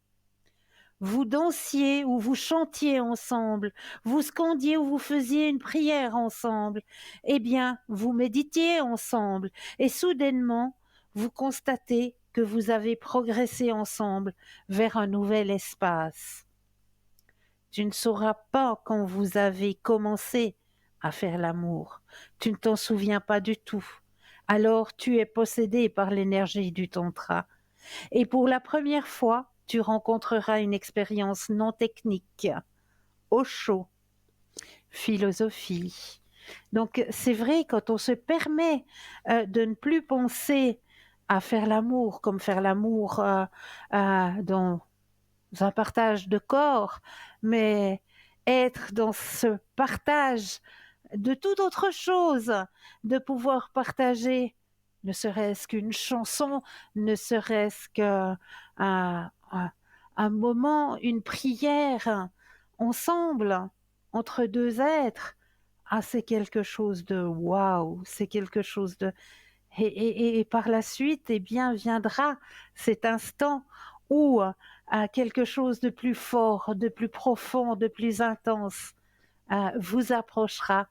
Vous dansiez ou vous chantiez ensemble, vous scandiez ou vous faisiez une prière ensemble, eh bien, vous méditiez ensemble et soudainement, vous constatez que vous avez progressé ensemble vers un nouvel espace. Tu ne sauras pas quand vous avez commencé à faire l'amour. Tu ne t'en souviens pas du tout. Alors tu es possédé par l'énergie du tantra. Et pour la première fois, tu rencontreras une expérience non technique, au chaud, philosophie. Donc c'est vrai, quand on se permet de ne plus penser à faire l'amour comme faire l'amour dans un partage de corps, mais être dans ce partage de toute autre chose, de pouvoir partager ne serait-ce qu'une chanson, ne serait-ce qu'un un moment, une prière ensemble, entre deux êtres. Ah, c'est quelque chose de waouh, c'est quelque chose de... Et par la suite, eh bien, viendra cet instant où quelque chose de plus fort, de plus profond, de plus intense vous approchera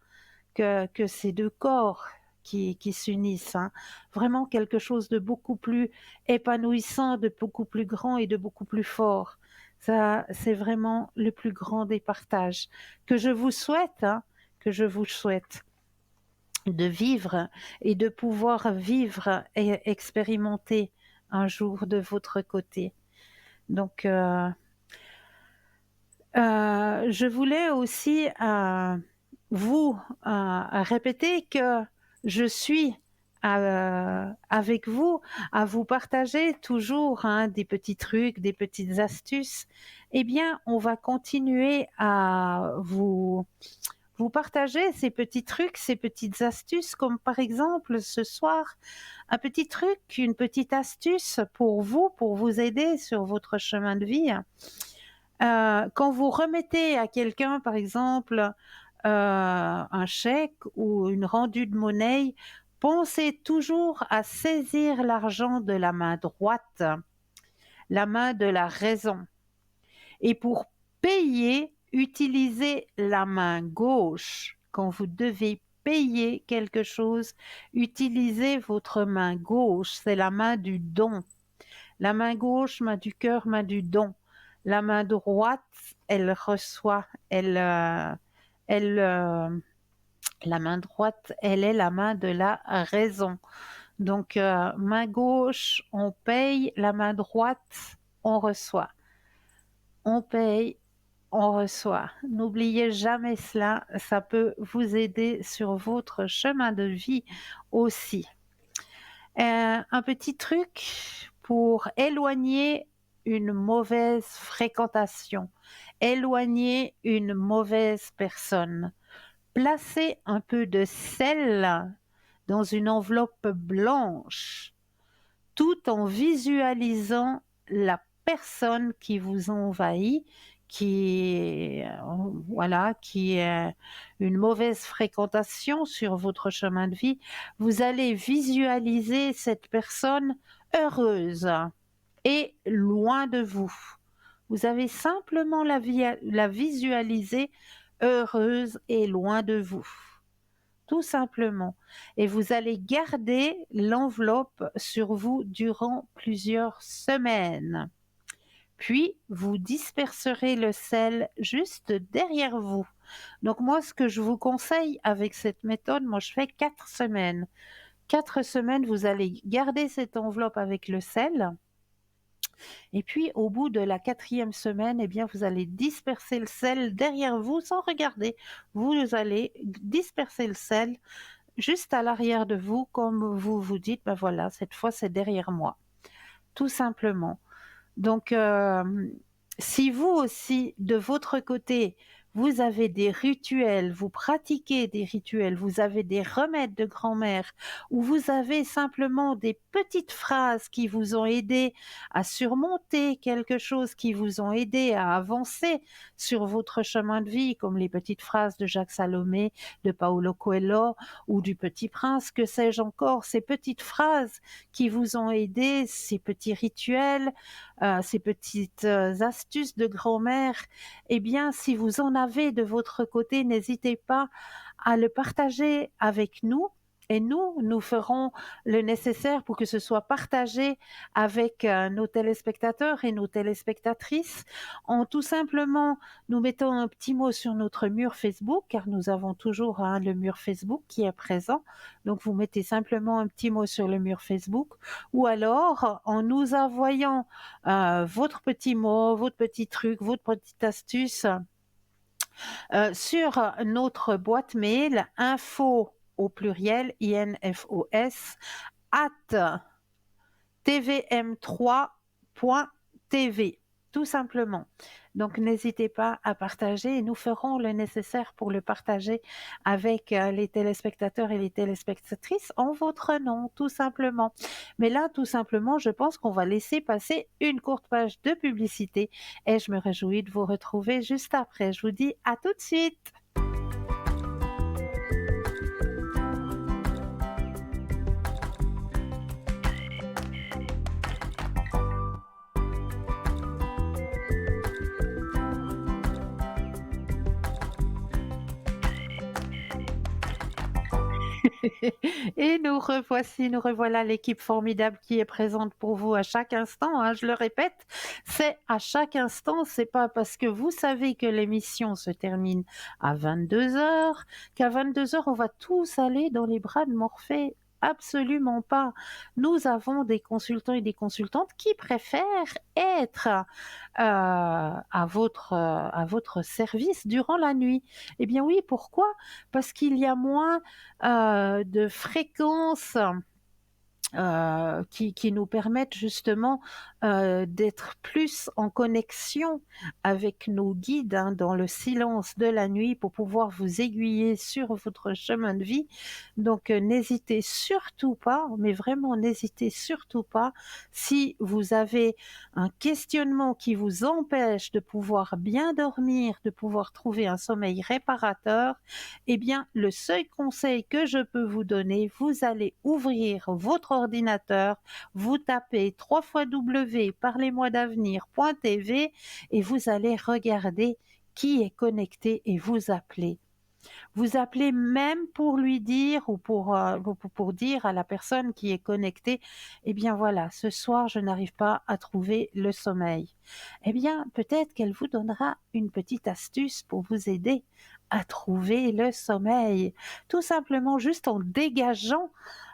que ces deux corps qui s'unissent. Hein. Vraiment quelque chose de beaucoup plus épanouissant, de beaucoup plus grand et de beaucoup plus fort. Ça, c'est vraiment le plus grand des partages que je vous souhaite, hein, que je vous souhaite de vivre et de pouvoir vivre et expérimenter un jour de votre côté. Donc, je voulais aussi vous répéter que je suis avec vous, à vous partager toujours hein, des petits trucs, des petites astuces. Eh bien, on va continuer à vous partager ces petits trucs, ces petites astuces, comme par exemple ce soir, un petit truc, une petite astuce pour vous aider sur votre chemin de vie. Quand vous remettez à quelqu'un, par exemple, un chèque ou une rendue de monnaie, pensez toujours à saisir l'argent de la main droite, la main de la raison. Et pour payer, utilisez la main gauche. Quand vous devez payer quelque chose, utilisez votre main gauche. C'est la main du don. La main gauche, main du cœur, main du don. La main droite, elle reçoit, la main droite, elle est la main de la raison. Donc, main gauche, on paye, la main droite, on reçoit. On paye, on reçoit. N'oubliez jamais cela, ça peut vous aider sur votre chemin de vie aussi. Un petit truc pour éloigner une mauvaise fréquentation, éloigner une mauvaise personne. Placez un peu de sel dans une enveloppe blanche, tout en visualisant la personne qui vous envahit, qui est une mauvaise fréquentation sur votre chemin de vie. Vous allez visualiser cette personne heureuse et loin de vous. Vous avez simplement la visualiser heureuse et loin de vous. Tout simplement. Et vous allez garder l'enveloppe sur vous durant plusieurs semaines. Puis, vous disperserez le sel juste derrière vous. Donc moi, ce que je vous conseille avec cette méthode, moi je fais 4 semaines. 4 semaines, vous allez garder cette enveloppe avec le sel. Et puis, au bout de la 4e semaine, eh bien, vous allez disperser le sel derrière vous sans regarder. Vous allez disperser le sel juste à l'arrière de vous, comme vous vous dites, ben voilà, cette fois c'est derrière moi. Tout simplement. Donc, si vous aussi, de votre côté, vous avez des rituels, vous pratiquez des rituels, vous avez des remèdes de grand-mère, ou vous avez simplement des petites phrases qui vous ont aidé à surmonter quelque chose, qui vous ont aidé à avancer sur votre chemin de vie, comme les petites phrases de Jacques Salomé, de Paulo Coelho ou du Petit Prince, que sais-je encore, ces petites phrases qui vous ont aidé, ces petits rituels, ces petites astuces de grand-mère, eh bien, si vous en avez de votre côté, n'hésitez pas à le partager avec nous. Et nous ferons le nécessaire pour que ce soit partagé avec nos téléspectateurs et nos téléspectatrices en tout simplement nous mettant un petit mot sur notre mur Facebook, car nous avons toujours le mur Facebook qui est présent. Donc, vous mettez simplement un petit mot sur le mur Facebook ou alors en nous envoyant votre petit mot, votre petit truc, votre petite astuce sur notre boîte mail info au pluriel infos @tvm3.tv tout simplement. Donc n'hésitez pas à partager et nous ferons le nécessaire pour le partager avec les téléspectateurs et les téléspectatrices en votre nom, tout simplement. Mais là, tout simplement, je pense qu'on va laisser passer une courte page de publicité et je me réjouis de vous retrouver juste après. Je vous dis à tout de suite. Et nous revoilà l'équipe formidable qui est présente pour vous à chaque instant, hein, je le répète, c'est à chaque instant, c'est pas parce que vous savez que l'émission se termine à 22h, qu'à 22h on va tous aller dans les bras de Morphée. absolument pas. Nous avons des consultants et des consultantes qui préfèrent être à votre service durant la nuit. Eh bien oui, pourquoi? Parce qu'il y a moins de fréquences qui nous permettent justement d'être plus en connexion avec nos guides hein, dans le silence de la nuit pour pouvoir vous aiguiller sur votre chemin de vie. Donc n'hésitez surtout pas, mais vraiment n'hésitez surtout pas si vous avez un questionnement qui vous empêche de pouvoir bien dormir, de pouvoir trouver un sommeil réparateur, eh bien le seul conseil que je peux vous donner, vous allez ouvrir votre ordinateur, vous tapez 3 fois W parlez-moi-d'avenir.tv et vous allez regarder qui est connecté et vous appelez. Vous appelez même pour lui dire ou pour dire à la personne qui est connectée, eh bien voilà, ce soir je n'arrive pas à trouver le sommeil. Eh bien peut-être qu'elle vous donnera une petite astuce pour vous aider à trouver le sommeil. Tout simplement juste en dégageant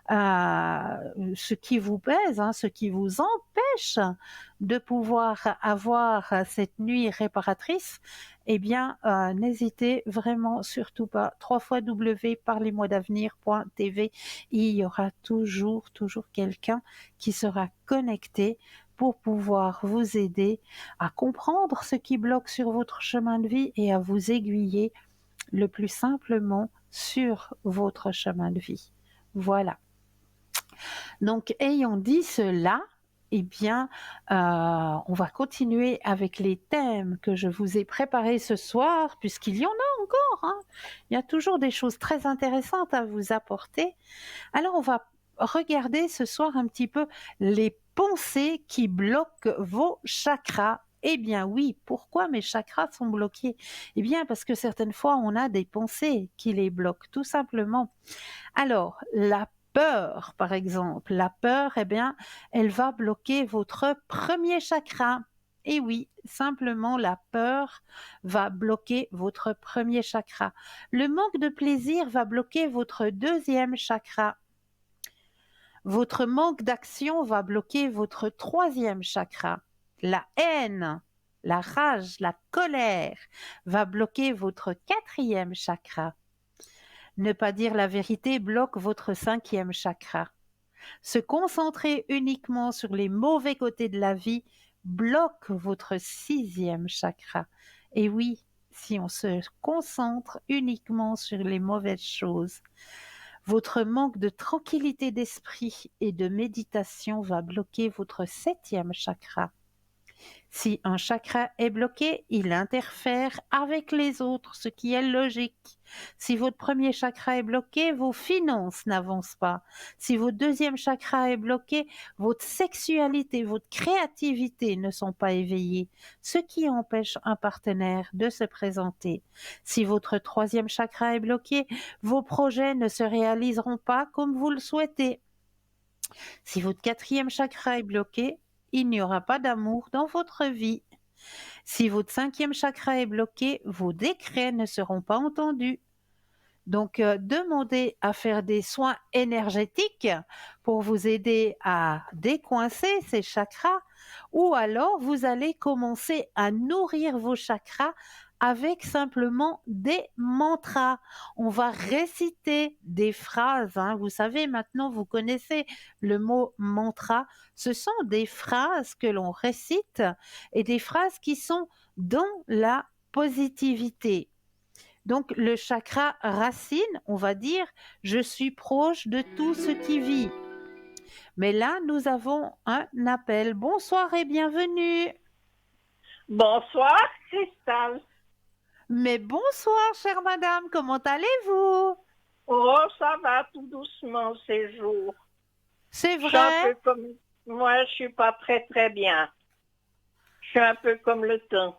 ce qui vous pèse, hein, ce qui vous empêche de pouvoir avoir cette nuit réparatrice, eh bien, n'hésitez vraiment surtout pas. 3 fois W parlez-moi-d'avenir.tv. Il y aura toujours quelqu'un qui sera connecté pour pouvoir vous aider à comprendre ce qui bloque sur votre chemin de vie et à vous aiguiller le plus simplement sur votre chemin de vie. Voilà. Donc, ayant dit cela, eh bien, on va continuer avec les thèmes que je vous ai préparés ce soir, puisqu'il y en a encore. Hein. Il y a toujours des choses très intéressantes à vous apporter. Alors, on va regarder ce soir un petit peu les pensées qui bloquent vos chakras. Eh bien oui, pourquoi mes chakras sont bloqués? Eh bien parce que certaines fois, on a des pensées qui les bloquent, tout simplement. Alors, la peur, par exemple, la peur, eh bien, elle va bloquer votre premier chakra. Et oui, simplement, la peur va bloquer votre premier chakra. Le manque de plaisir va bloquer votre deuxième chakra. Votre manque d'action va bloquer votre troisième chakra. La haine, la rage, la colère va bloquer votre quatrième chakra. Ne pas dire la vérité bloque votre cinquième chakra. Se concentrer uniquement sur les mauvais côtés de la vie bloque votre sixième chakra. Et oui, si on se concentre uniquement sur les mauvaises choses, votre manque de tranquillité d'esprit et de méditation va bloquer votre septième chakra. Si un chakra est bloqué, il interfère avec les autres, ce qui est logique. Si votre premier chakra est bloqué, vos finances n'avancent pas. Si votre deuxième chakra est bloqué, votre sexualité, votre créativité ne sont pas éveillées, ce qui empêche un partenaire de se présenter. Si votre troisième chakra est bloqué, vos projets ne se réaliseront pas comme vous le souhaitez. Si votre quatrième chakra est bloqué, il n'y aura pas d'amour dans votre vie. Si votre cinquième chakra est bloqué, vos décrets ne seront pas entendus. Donc, demandez à faire des soins énergétiques pour vous aider à décoincer ces chakras, ou alors vous allez commencer à nourrir vos chakras avec simplement des mantras. On va réciter des phrases. Hein. Vous savez, maintenant, vous connaissez le mot mantra. Ce sont des phrases que l'on récite et des phrases qui sont dans la positivité. Donc, le chakra racine, on va dire, je suis proche de tout ce qui vit. Mais là, nous avons un appel. Bonsoir et bienvenue. Bonsoir, Cristal. Mais bonsoir, chère madame, comment allez-vous? Oh, ça va tout doucement ces jours. C'est Je suis un vrai? peu comme... Moi, je suis pas très bien. Je suis un peu comme le temps.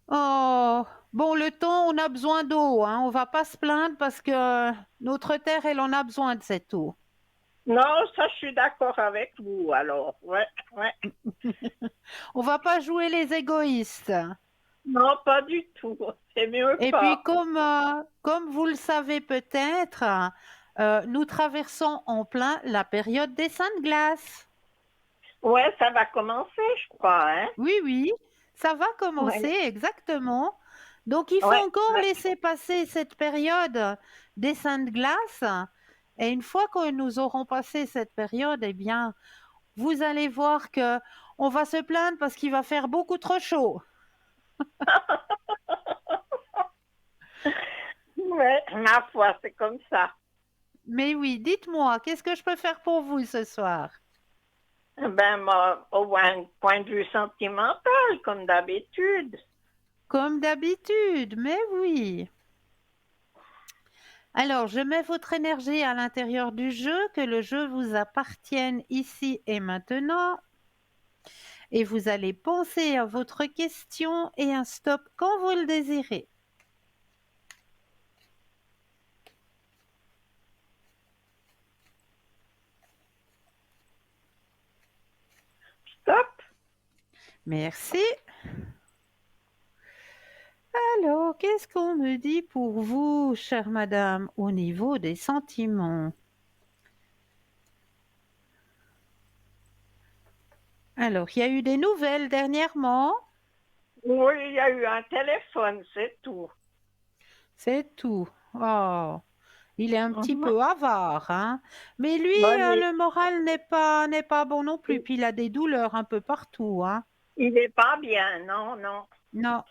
Oh, bon, le temps, on a besoin d'eau, hein. On va pas se plaindre parce que notre terre, elle en a besoin de cette eau. Non, ça, je suis d'accord avec vous, alors. Ouais. On va pas jouer les égoïstes. Non, pas du tout. C'est mieux Et pas. puis, comme vous le savez peut-être, Nous traversons en plein la période des Saintes Glaces. Ouais, ça va commencer, je crois, hein? Oui, oui, ça va Ouais, commencer, exactement. Donc, il faut ouais, encore ouais. laisser passer cette période des Saintes Glaces. Et une fois que nous aurons passé cette période, eh bien, vous allez voir que on va se plaindre parce qu'il va faire beaucoup trop chaud. Ouais, ma foi, c'est comme ça. Mais oui, dites-moi, qu'est-ce que je peux faire pour vous ce soir? Ben, moi, au point de vue sentimental, comme d'habitude. Comme d'habitude, mais oui. Alors, je mets votre énergie à l'intérieur du jeu, que le jeu vous appartienne ici et maintenant. Et vous allez penser à votre question et un stop quand vous le désirez. Stop. Merci. Alors, qu'est-ce qu'on me dit pour vous, chère madame, au niveau des sentiments? Alors, il y a eu des nouvelles dernièrement, Oui, il y a eu un téléphone, c'est tout. c'est tout. Oh, il est un petit Mhm. peu avare, hein. Mais lui, Bon, le moral n'est pas bon non plus. Puis il a des douleurs un peu partout, hein. il n'est pas bien, non, non. Non,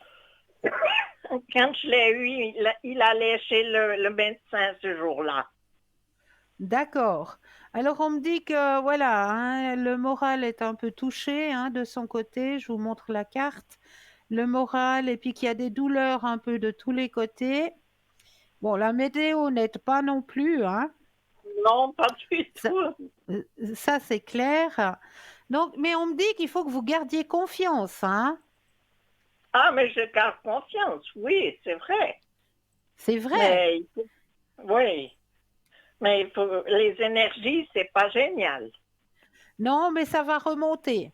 Quand je l'ai eu, il allait chez le médecin ce jour-là. d'accord. Alors on me dit que voilà, hein, le moral est un peu touché, hein, de son côté. Je vous montre la carte. Le moral et puis qu'il y a des douleurs un peu de tous les côtés. Bon, la météo n'aide pas non plus, hein. Non, pas du Ça, tout. ça, c'est clair. Donc, mais on me dit qu'il faut que vous gardiez confiance, hein. Ah, mais je garde confiance, oui, c'est vrai. C'est vrai. Mais oui, mais les énergies, c'est pas génial. Non, mais ça va remonter.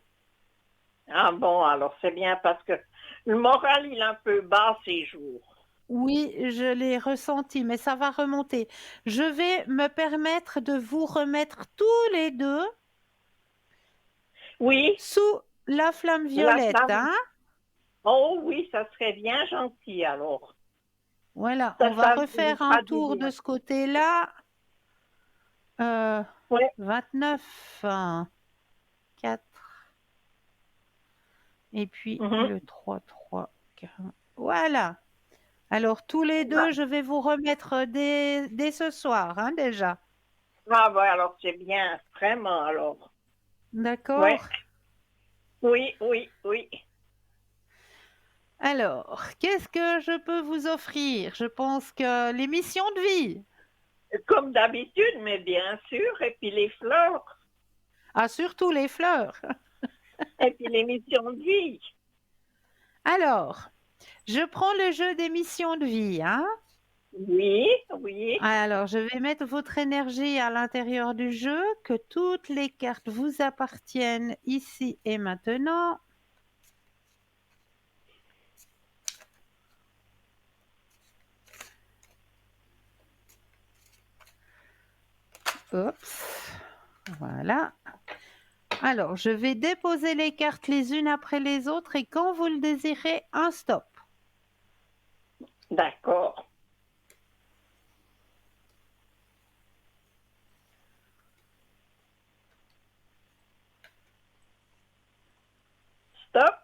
Ah bon, alors c'est bien parce que le moral, il est un peu bas ces jours. Oui, je l'ai ressenti, mais ça va remonter. Je vais me permettre de vous remettre tous les deux Oui, sous la flamme la violette, flamme. hein. Oh oui, ça serait bien gentil alors. Voilà, on va Ça me refaire un fera du tour de bien. ce côté-là. Euh, Oui. 29, 4, et puis Mhm. le 3, 3, 4. Voilà. Alors, tous les deux, je vais vous remettre dès ce soir, hein, déjà. Ah ouais, alors c'est bien, vraiment alors. Oui, D'accord? oui, oui, oui. Alors, qu'est-ce que je peux vous offrir? Je pense que l'émission de vie. Comme d'habitude, mais bien sûr. Et puis les fleurs. Ah, surtout les fleurs. Et puis l'émission de vie. Alors, je prends le jeu d'émission de vie, hein? Oui, oui. Alors, je vais mettre votre énergie à l'intérieur du jeu, que toutes les cartes vous appartiennent ici et maintenant. Oups, voilà. Alors, je vais déposer les cartes les unes après les autres et quand vous le désirez, un stop. D'accord. Stop.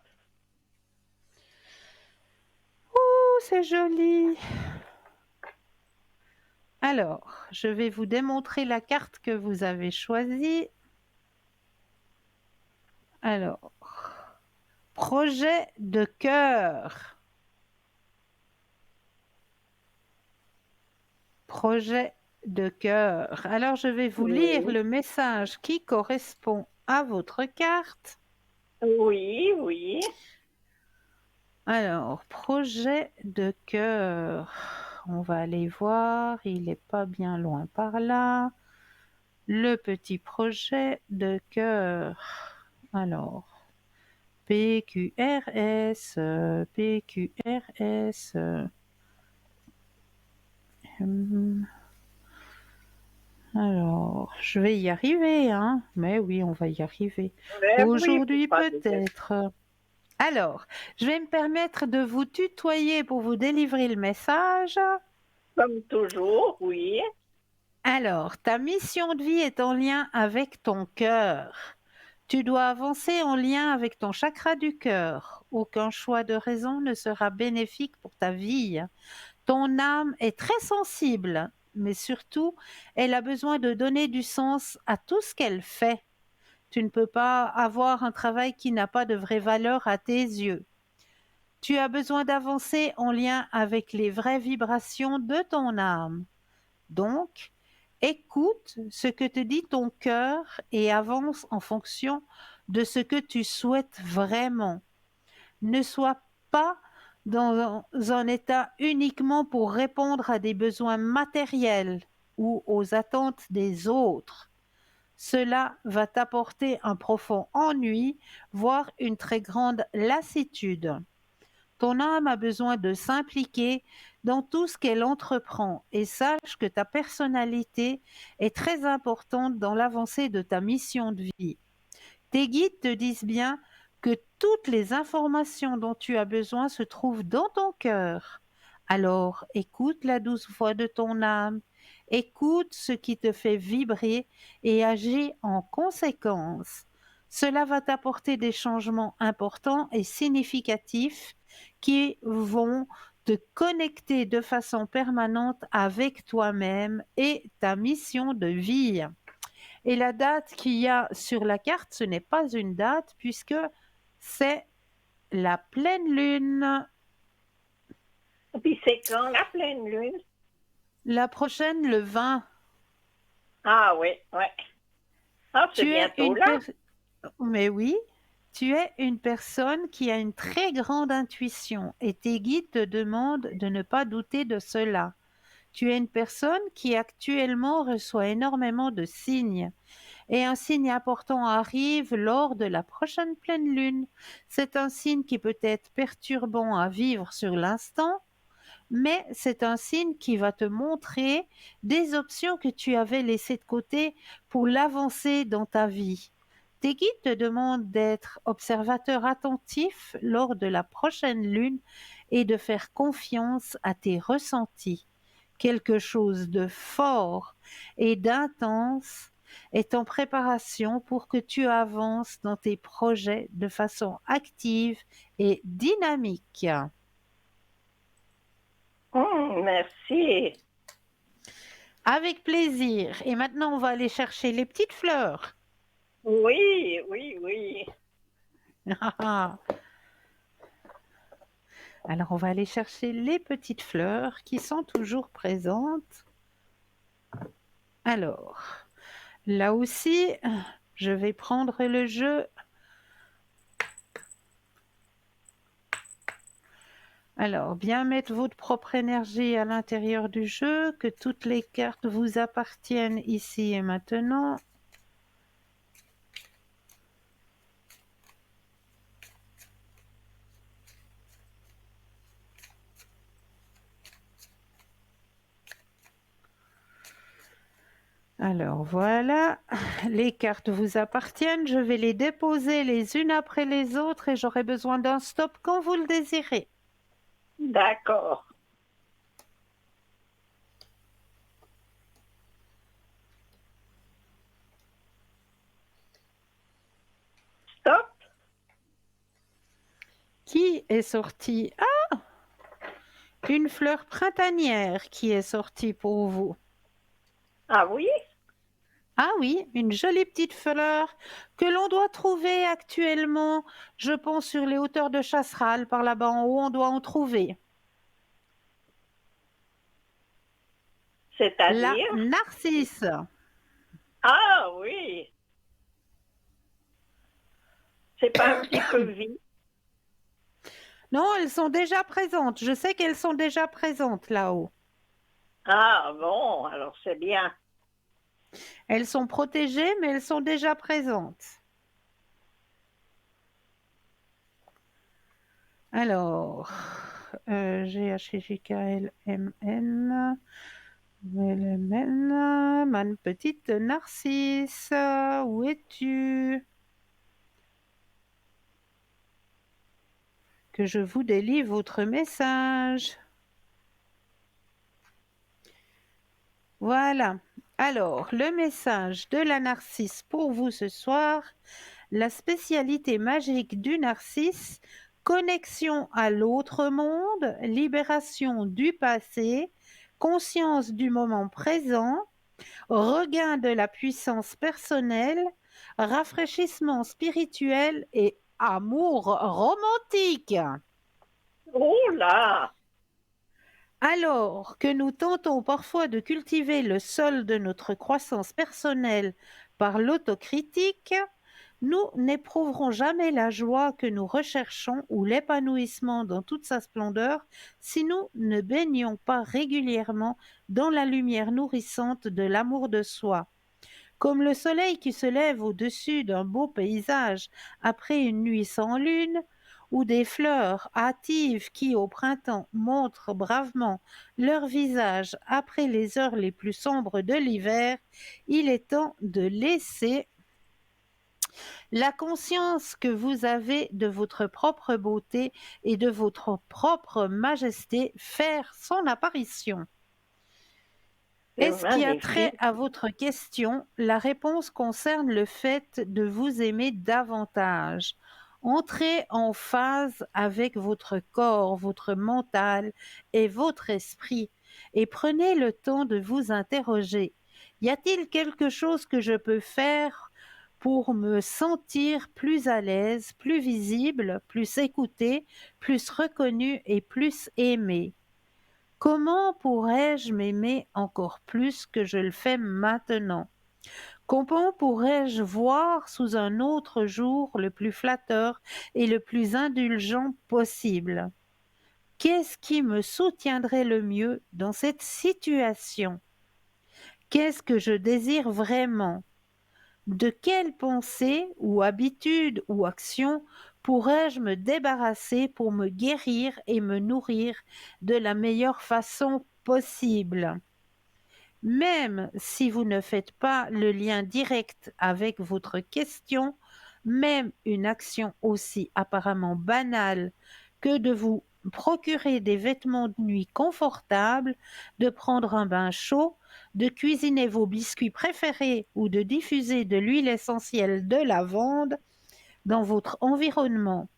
Ouh, c'est joli. Alors, je vais vous démontrer la carte que vous avez choisie. Alors, projet de cœur. Projet de cœur. Alors, je vais vous lire Oui, le message qui correspond à votre carte. oui, oui. Alors, projet de cœur. On va aller voir, il n'est pas bien loin par là. Le petit projet de cœur. Alors, PQRS, PQRS. Alors, je vais y arriver, hein. Mais oui, on va y arriver. Mais oui, Aujourd'hui, faut pas détester. peut-être. Alors, je vais me permettre de vous tutoyer pour vous délivrer le message. Comme toujours, oui. Alors, ta mission de vie est en lien avec ton cœur. Tu dois avancer en lien avec ton chakra du cœur. Aucun choix de raison ne sera bénéfique pour ta vie. Ton âme est très sensible, mais surtout, elle a besoin de donner du sens à tout ce qu'elle fait. Tu ne peux pas avoir un travail qui n'a pas de vraie valeur à tes yeux. Tu as besoin d'avancer en lien avec les vraies vibrations de ton âme. Donc, écoute ce que te dit ton cœur et avance en fonction de ce que tu souhaites vraiment. Ne sois pas dans un état uniquement pour répondre à des besoins matériels ou aux attentes des autres. Cela va t'apporter un profond ennui, voire une très grande lassitude. Ton âme a besoin de s'impliquer dans tout ce qu'elle entreprend et sache que ta personnalité est très importante dans l'avancée de ta mission de vie. Tes guides te disent bien que toutes les informations dont tu as besoin se trouvent dans ton cœur. Alors écoute la douce voix de ton âme, écoute ce qui te fait vibrer et agis en conséquence. Cela va t'apporter des changements importants et significatifs qui vont te connecter de façon permanente avec toi-même et ta mission de vie. Et la date qu'il y a sur la carte, ce n'est pas une date puisque c'est la pleine lune. Et puis c'est quand la pleine lune? La prochaine, le 20. Ah oui, oui. Ah, c'est Tu es bientôt une là. Mais oui, tu es une personne qui a une très grande intuition et tes guides te demandent de ne pas douter de cela. Tu es une personne qui actuellement reçoit énormément de signes. Et un signe important arrive lors de la prochaine pleine lune. C'est un signe qui peut être perturbant à vivre sur l'instant, mais c'est un signe qui va te montrer des options que tu avais laissées de côté pour l'avancer dans ta vie. Tes guides te demandent d'être observateur attentif lors de la prochaine lune et de faire confiance à tes ressentis. Quelque chose de fort et d'intense est en préparation pour que tu avances dans tes projets de façon active et dynamique. Merci. Avec plaisir. Et maintenant, on va aller chercher les petites fleurs. Oui, oui, oui. Alors, on va aller chercher les petites fleurs qui sont toujours présentes. Alors, là aussi, je vais prendre le jeu. Alors, bien mettre votre propre énergie à l'intérieur du jeu, que toutes les cartes vous appartiennent ici et maintenant. Alors voilà, les cartes vous appartiennent. Je vais les déposer les unes après les autres et j'aurai besoin d'un stop quand vous le désirez. D'accord. Stop. Qui est sorti? Ah, une fleur printanière qui est sortie pour vous. Ah oui? Ah oui, une jolie petite fleur que l'on doit trouver actuellement, je pense, sur les hauteurs de Chasseral, par là-bas en haut, on doit en trouver. La C'est-à-dire? narcisse. Ah oui. C'est pas un petit peu vide. Non, elles sont déjà présentes. Je sais qu'elles sont déjà présentes là-haut. Ah bon, alors c'est bien. Elles sont protégées, mais elles sont déjà présentes. Alors, GHIJKLMN. Ma petite Narcisse, où es-tu? Que je vous délivre votre message. Voilà. Alors, le message de la Narcisse pour vous ce soir, la spécialité magique du Narcisse, connexion à l'autre monde, libération du passé, conscience du moment présent, regain de la puissance personnelle, rafraîchissement spirituel et amour romantique. Oh là! Alors que nous tentons parfois de cultiver le sol de notre croissance personnelle par l'autocritique, nous n'éprouverons jamais la joie que nous recherchons ou l'épanouissement dans toute sa splendeur si nous ne baignons pas régulièrement dans la lumière nourrissante de l'amour de soi. Comme le soleil qui se lève au-dessus d'un beau paysage après une nuit sans lune, ou des fleurs hâtives qui au printemps montrent bravement leur visage après les heures les plus sombres de l'hiver, il est temps de laisser la conscience que vous avez de votre propre beauté et de votre propre majesté faire son apparition. C'est Est-ce qui a trait magnifique. à votre question? La réponse concerne le fait de vous aimer davantage. Entrez en phase avec votre corps, votre mental et votre esprit et prenez le temps de vous interroger. Y a-t-il quelque chose que je peux faire pour me sentir plus à l'aise, plus visible, plus écouté, plus reconnu et plus aimé? Comment pourrais-je m'aimer encore plus que je le fais maintenant? Comment pourrais-je voir sous un autre jour le plus flatteur et le plus indulgent possible? Qu'est-ce qui me soutiendrait le mieux dans cette situation? Qu'est-ce que je désire vraiment? De quelle pensée ou habitude ou action pourrais-je me débarrasser pour me guérir et me nourrir de la meilleure façon possible? Même si vous ne faites pas le lien direct avec votre question, même une action aussi apparemment banale que de vous procurer des vêtements de nuit confortables, de prendre un bain chaud, de cuisiner vos biscuits préférés ou de diffuser de l'huile essentielle de lavande dans votre environnement.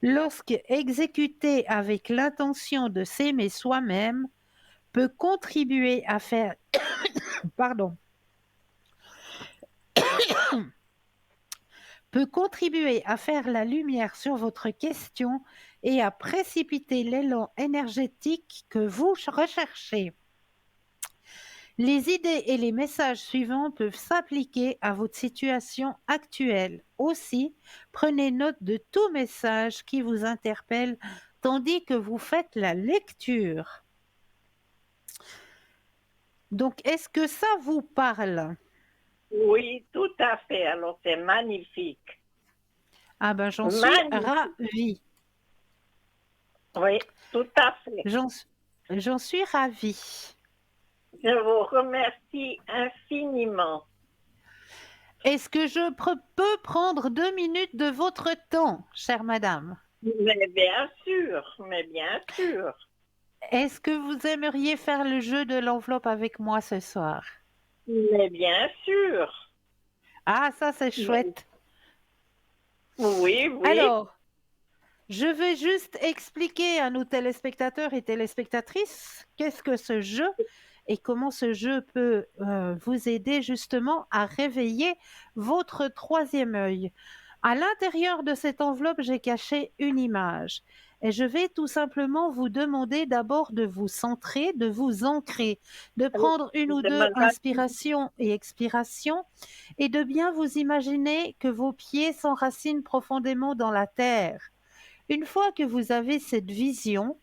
Lorsque exécuté avec l'intention de s'aimer soi-même, peut contribuer à faire pardon, peut contribuer à faire la lumière sur votre question et à précipiter l'élan énergétique que vous recherchez. Les idées et les messages suivants peuvent s'appliquer à votre situation actuelle. Aussi, prenez note de tout message qui vous interpelle tandis que vous faites la lecture. Donc, est-ce que ça vous parle? Oui, tout à fait. Alors, c'est magnifique. Ah ben, j'en suis Magnifique. ravie. Oui, tout à fait. J'en suis ravie. Je vous remercie infiniment. Est-ce que je peux prendre 2 minutes de votre temps, chère madame? Mais bien sûr, mais bien sûr. Est-ce que vous aimeriez faire le jeu de l'enveloppe avec moi ce soir? Mais bien sûr. Ah, ça c'est chouette. Oui, oui. Alors, je vais juste expliquer à nos téléspectateurs et téléspectatrices qu'est-ce que ce jeu et comment ce jeu peut vous aider justement à réveiller votre troisième œil. À l'intérieur de cette enveloppe, j'ai caché une image et je vais tout simplement vous demander d'abord de vous centrer, de vous ancrer, de prendre une ou deux inspirations et expirations et de bien vous imaginer que vos pieds s'enracinent profondément dans la terre. Une fois que vous avez cette vision,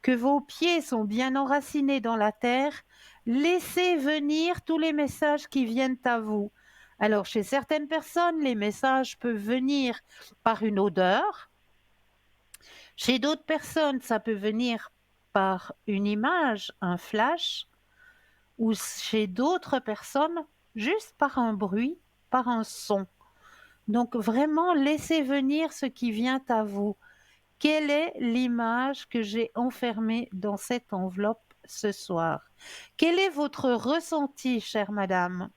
que vos pieds sont bien enracinés dans la terre, laissez venir tous les messages qui viennent à vous. Alors, chez certaines personnes, les messages peuvent venir par une odeur. Chez d'autres personnes, ça peut venir par une image, un flash. ou chez d'autres personnes juste par un bruit, par un son. Donc vraiment, laissez venir ce qui vient à vous. Quelle est l'image que j'ai enfermée dans cette enveloppe ce soir? Quel est votre ressenti, chère madame?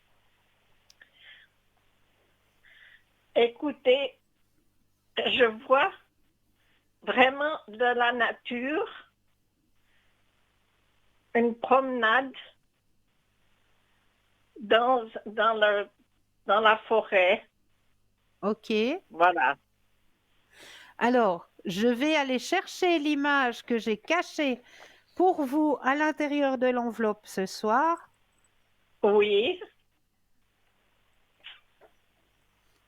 Écoutez, je vois vraiment de la nature, une promenade dans la forêt. Ok. Voilà. Alors, je vais aller chercher l'image que j'ai cachée pour vous à l'intérieur de l'enveloppe ce soir. Oui.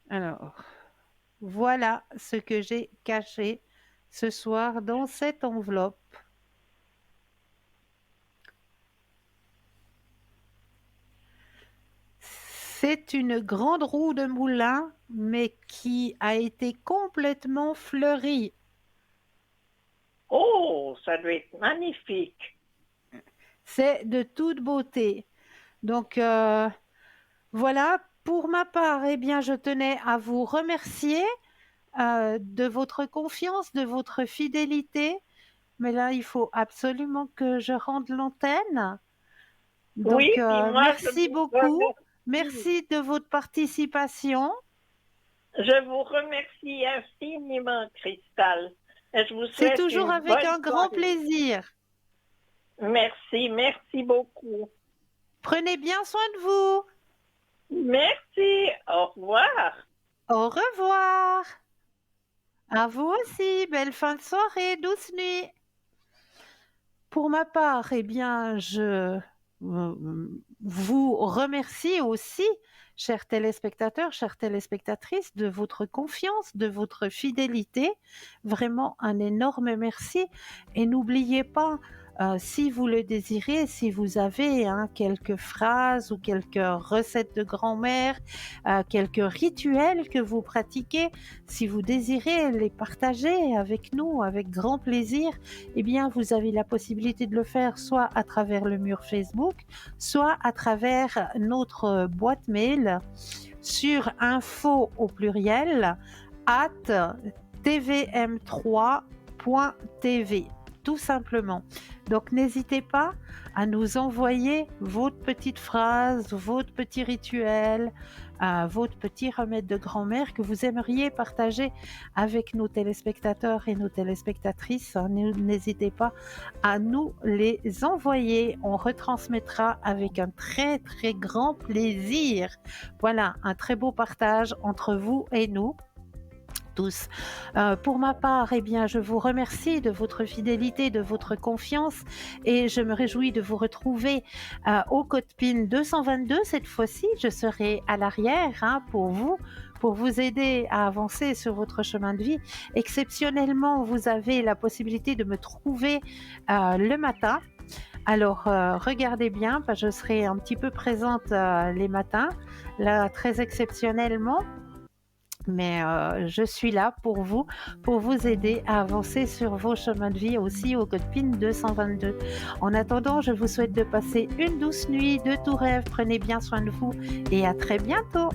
Alors, voilà ce que j'ai caché ce soir dans cette enveloppe. C'est une grande roue de moulin, mais qui a été complètement fleurie. Oh, ça doit être magnifique. C'est de toute beauté. Donc, voilà, pour ma part, eh bien, je tenais à vous remercier de votre confiance, de votre fidélité. Mais là, il faut absolument que je rende l'antenne. Oui, Donc, puis moi, merci beaucoup. remercie. Merci de votre participation. Je vous remercie infiniment, Cristal. Et je vous C'est souhaite toujours une avec bonne un grand soirée. plaisir. Merci beaucoup. Prenez bien soin de vous. Merci, au revoir. Au revoir. À vous aussi. Belle fin de soirée. Douce nuit. Pour ma part, eh bien, je vous remercie aussi, chers téléspectateurs, chères téléspectatrices, de votre confiance, de votre fidélité. Vraiment un énorme merci. Et n'oubliez pas, si vous le désirez, si vous avez quelques phrases ou quelques recettes de grand-mère, quelques rituels que vous pratiquez, si vous désirez les partager avec nous avec grand plaisir, eh bien, vous avez la possibilité de le faire soit à travers le mur Facebook, soit à travers notre boîte mail sur info au pluriel @tvm3.tv, tout simplement. Donc, n'hésitez pas à nous envoyer votre petite phrase, votre petit rituel, votre petit remède de grand-mère que vous aimeriez partager avec nos téléspectateurs et nos téléspectatrices. N'hésitez pas à nous les envoyer. On retransmettra avec un très très grand plaisir. Voilà, un très beau partage entre vous et nous tous. Pour ma part, eh bien, je vous remercie de votre fidélité, de votre confiance et je me réjouis de vous retrouver au code PIN 222. Cette fois-ci, je serai à l'arrière pour vous aider à avancer sur votre chemin de vie. Exceptionnellement, vous avez la possibilité de me trouver le matin. Alors, regardez bien, parce que je serai un petit peu présente les matins, là, très exceptionnellement. Mais je suis là pour vous aider à avancer sur vos chemins de vie aussi au code PIN 222. En attendant, je vous souhaite de passer une douce nuit de tout rêve. Prenez bien soin de vous et à très bientôt.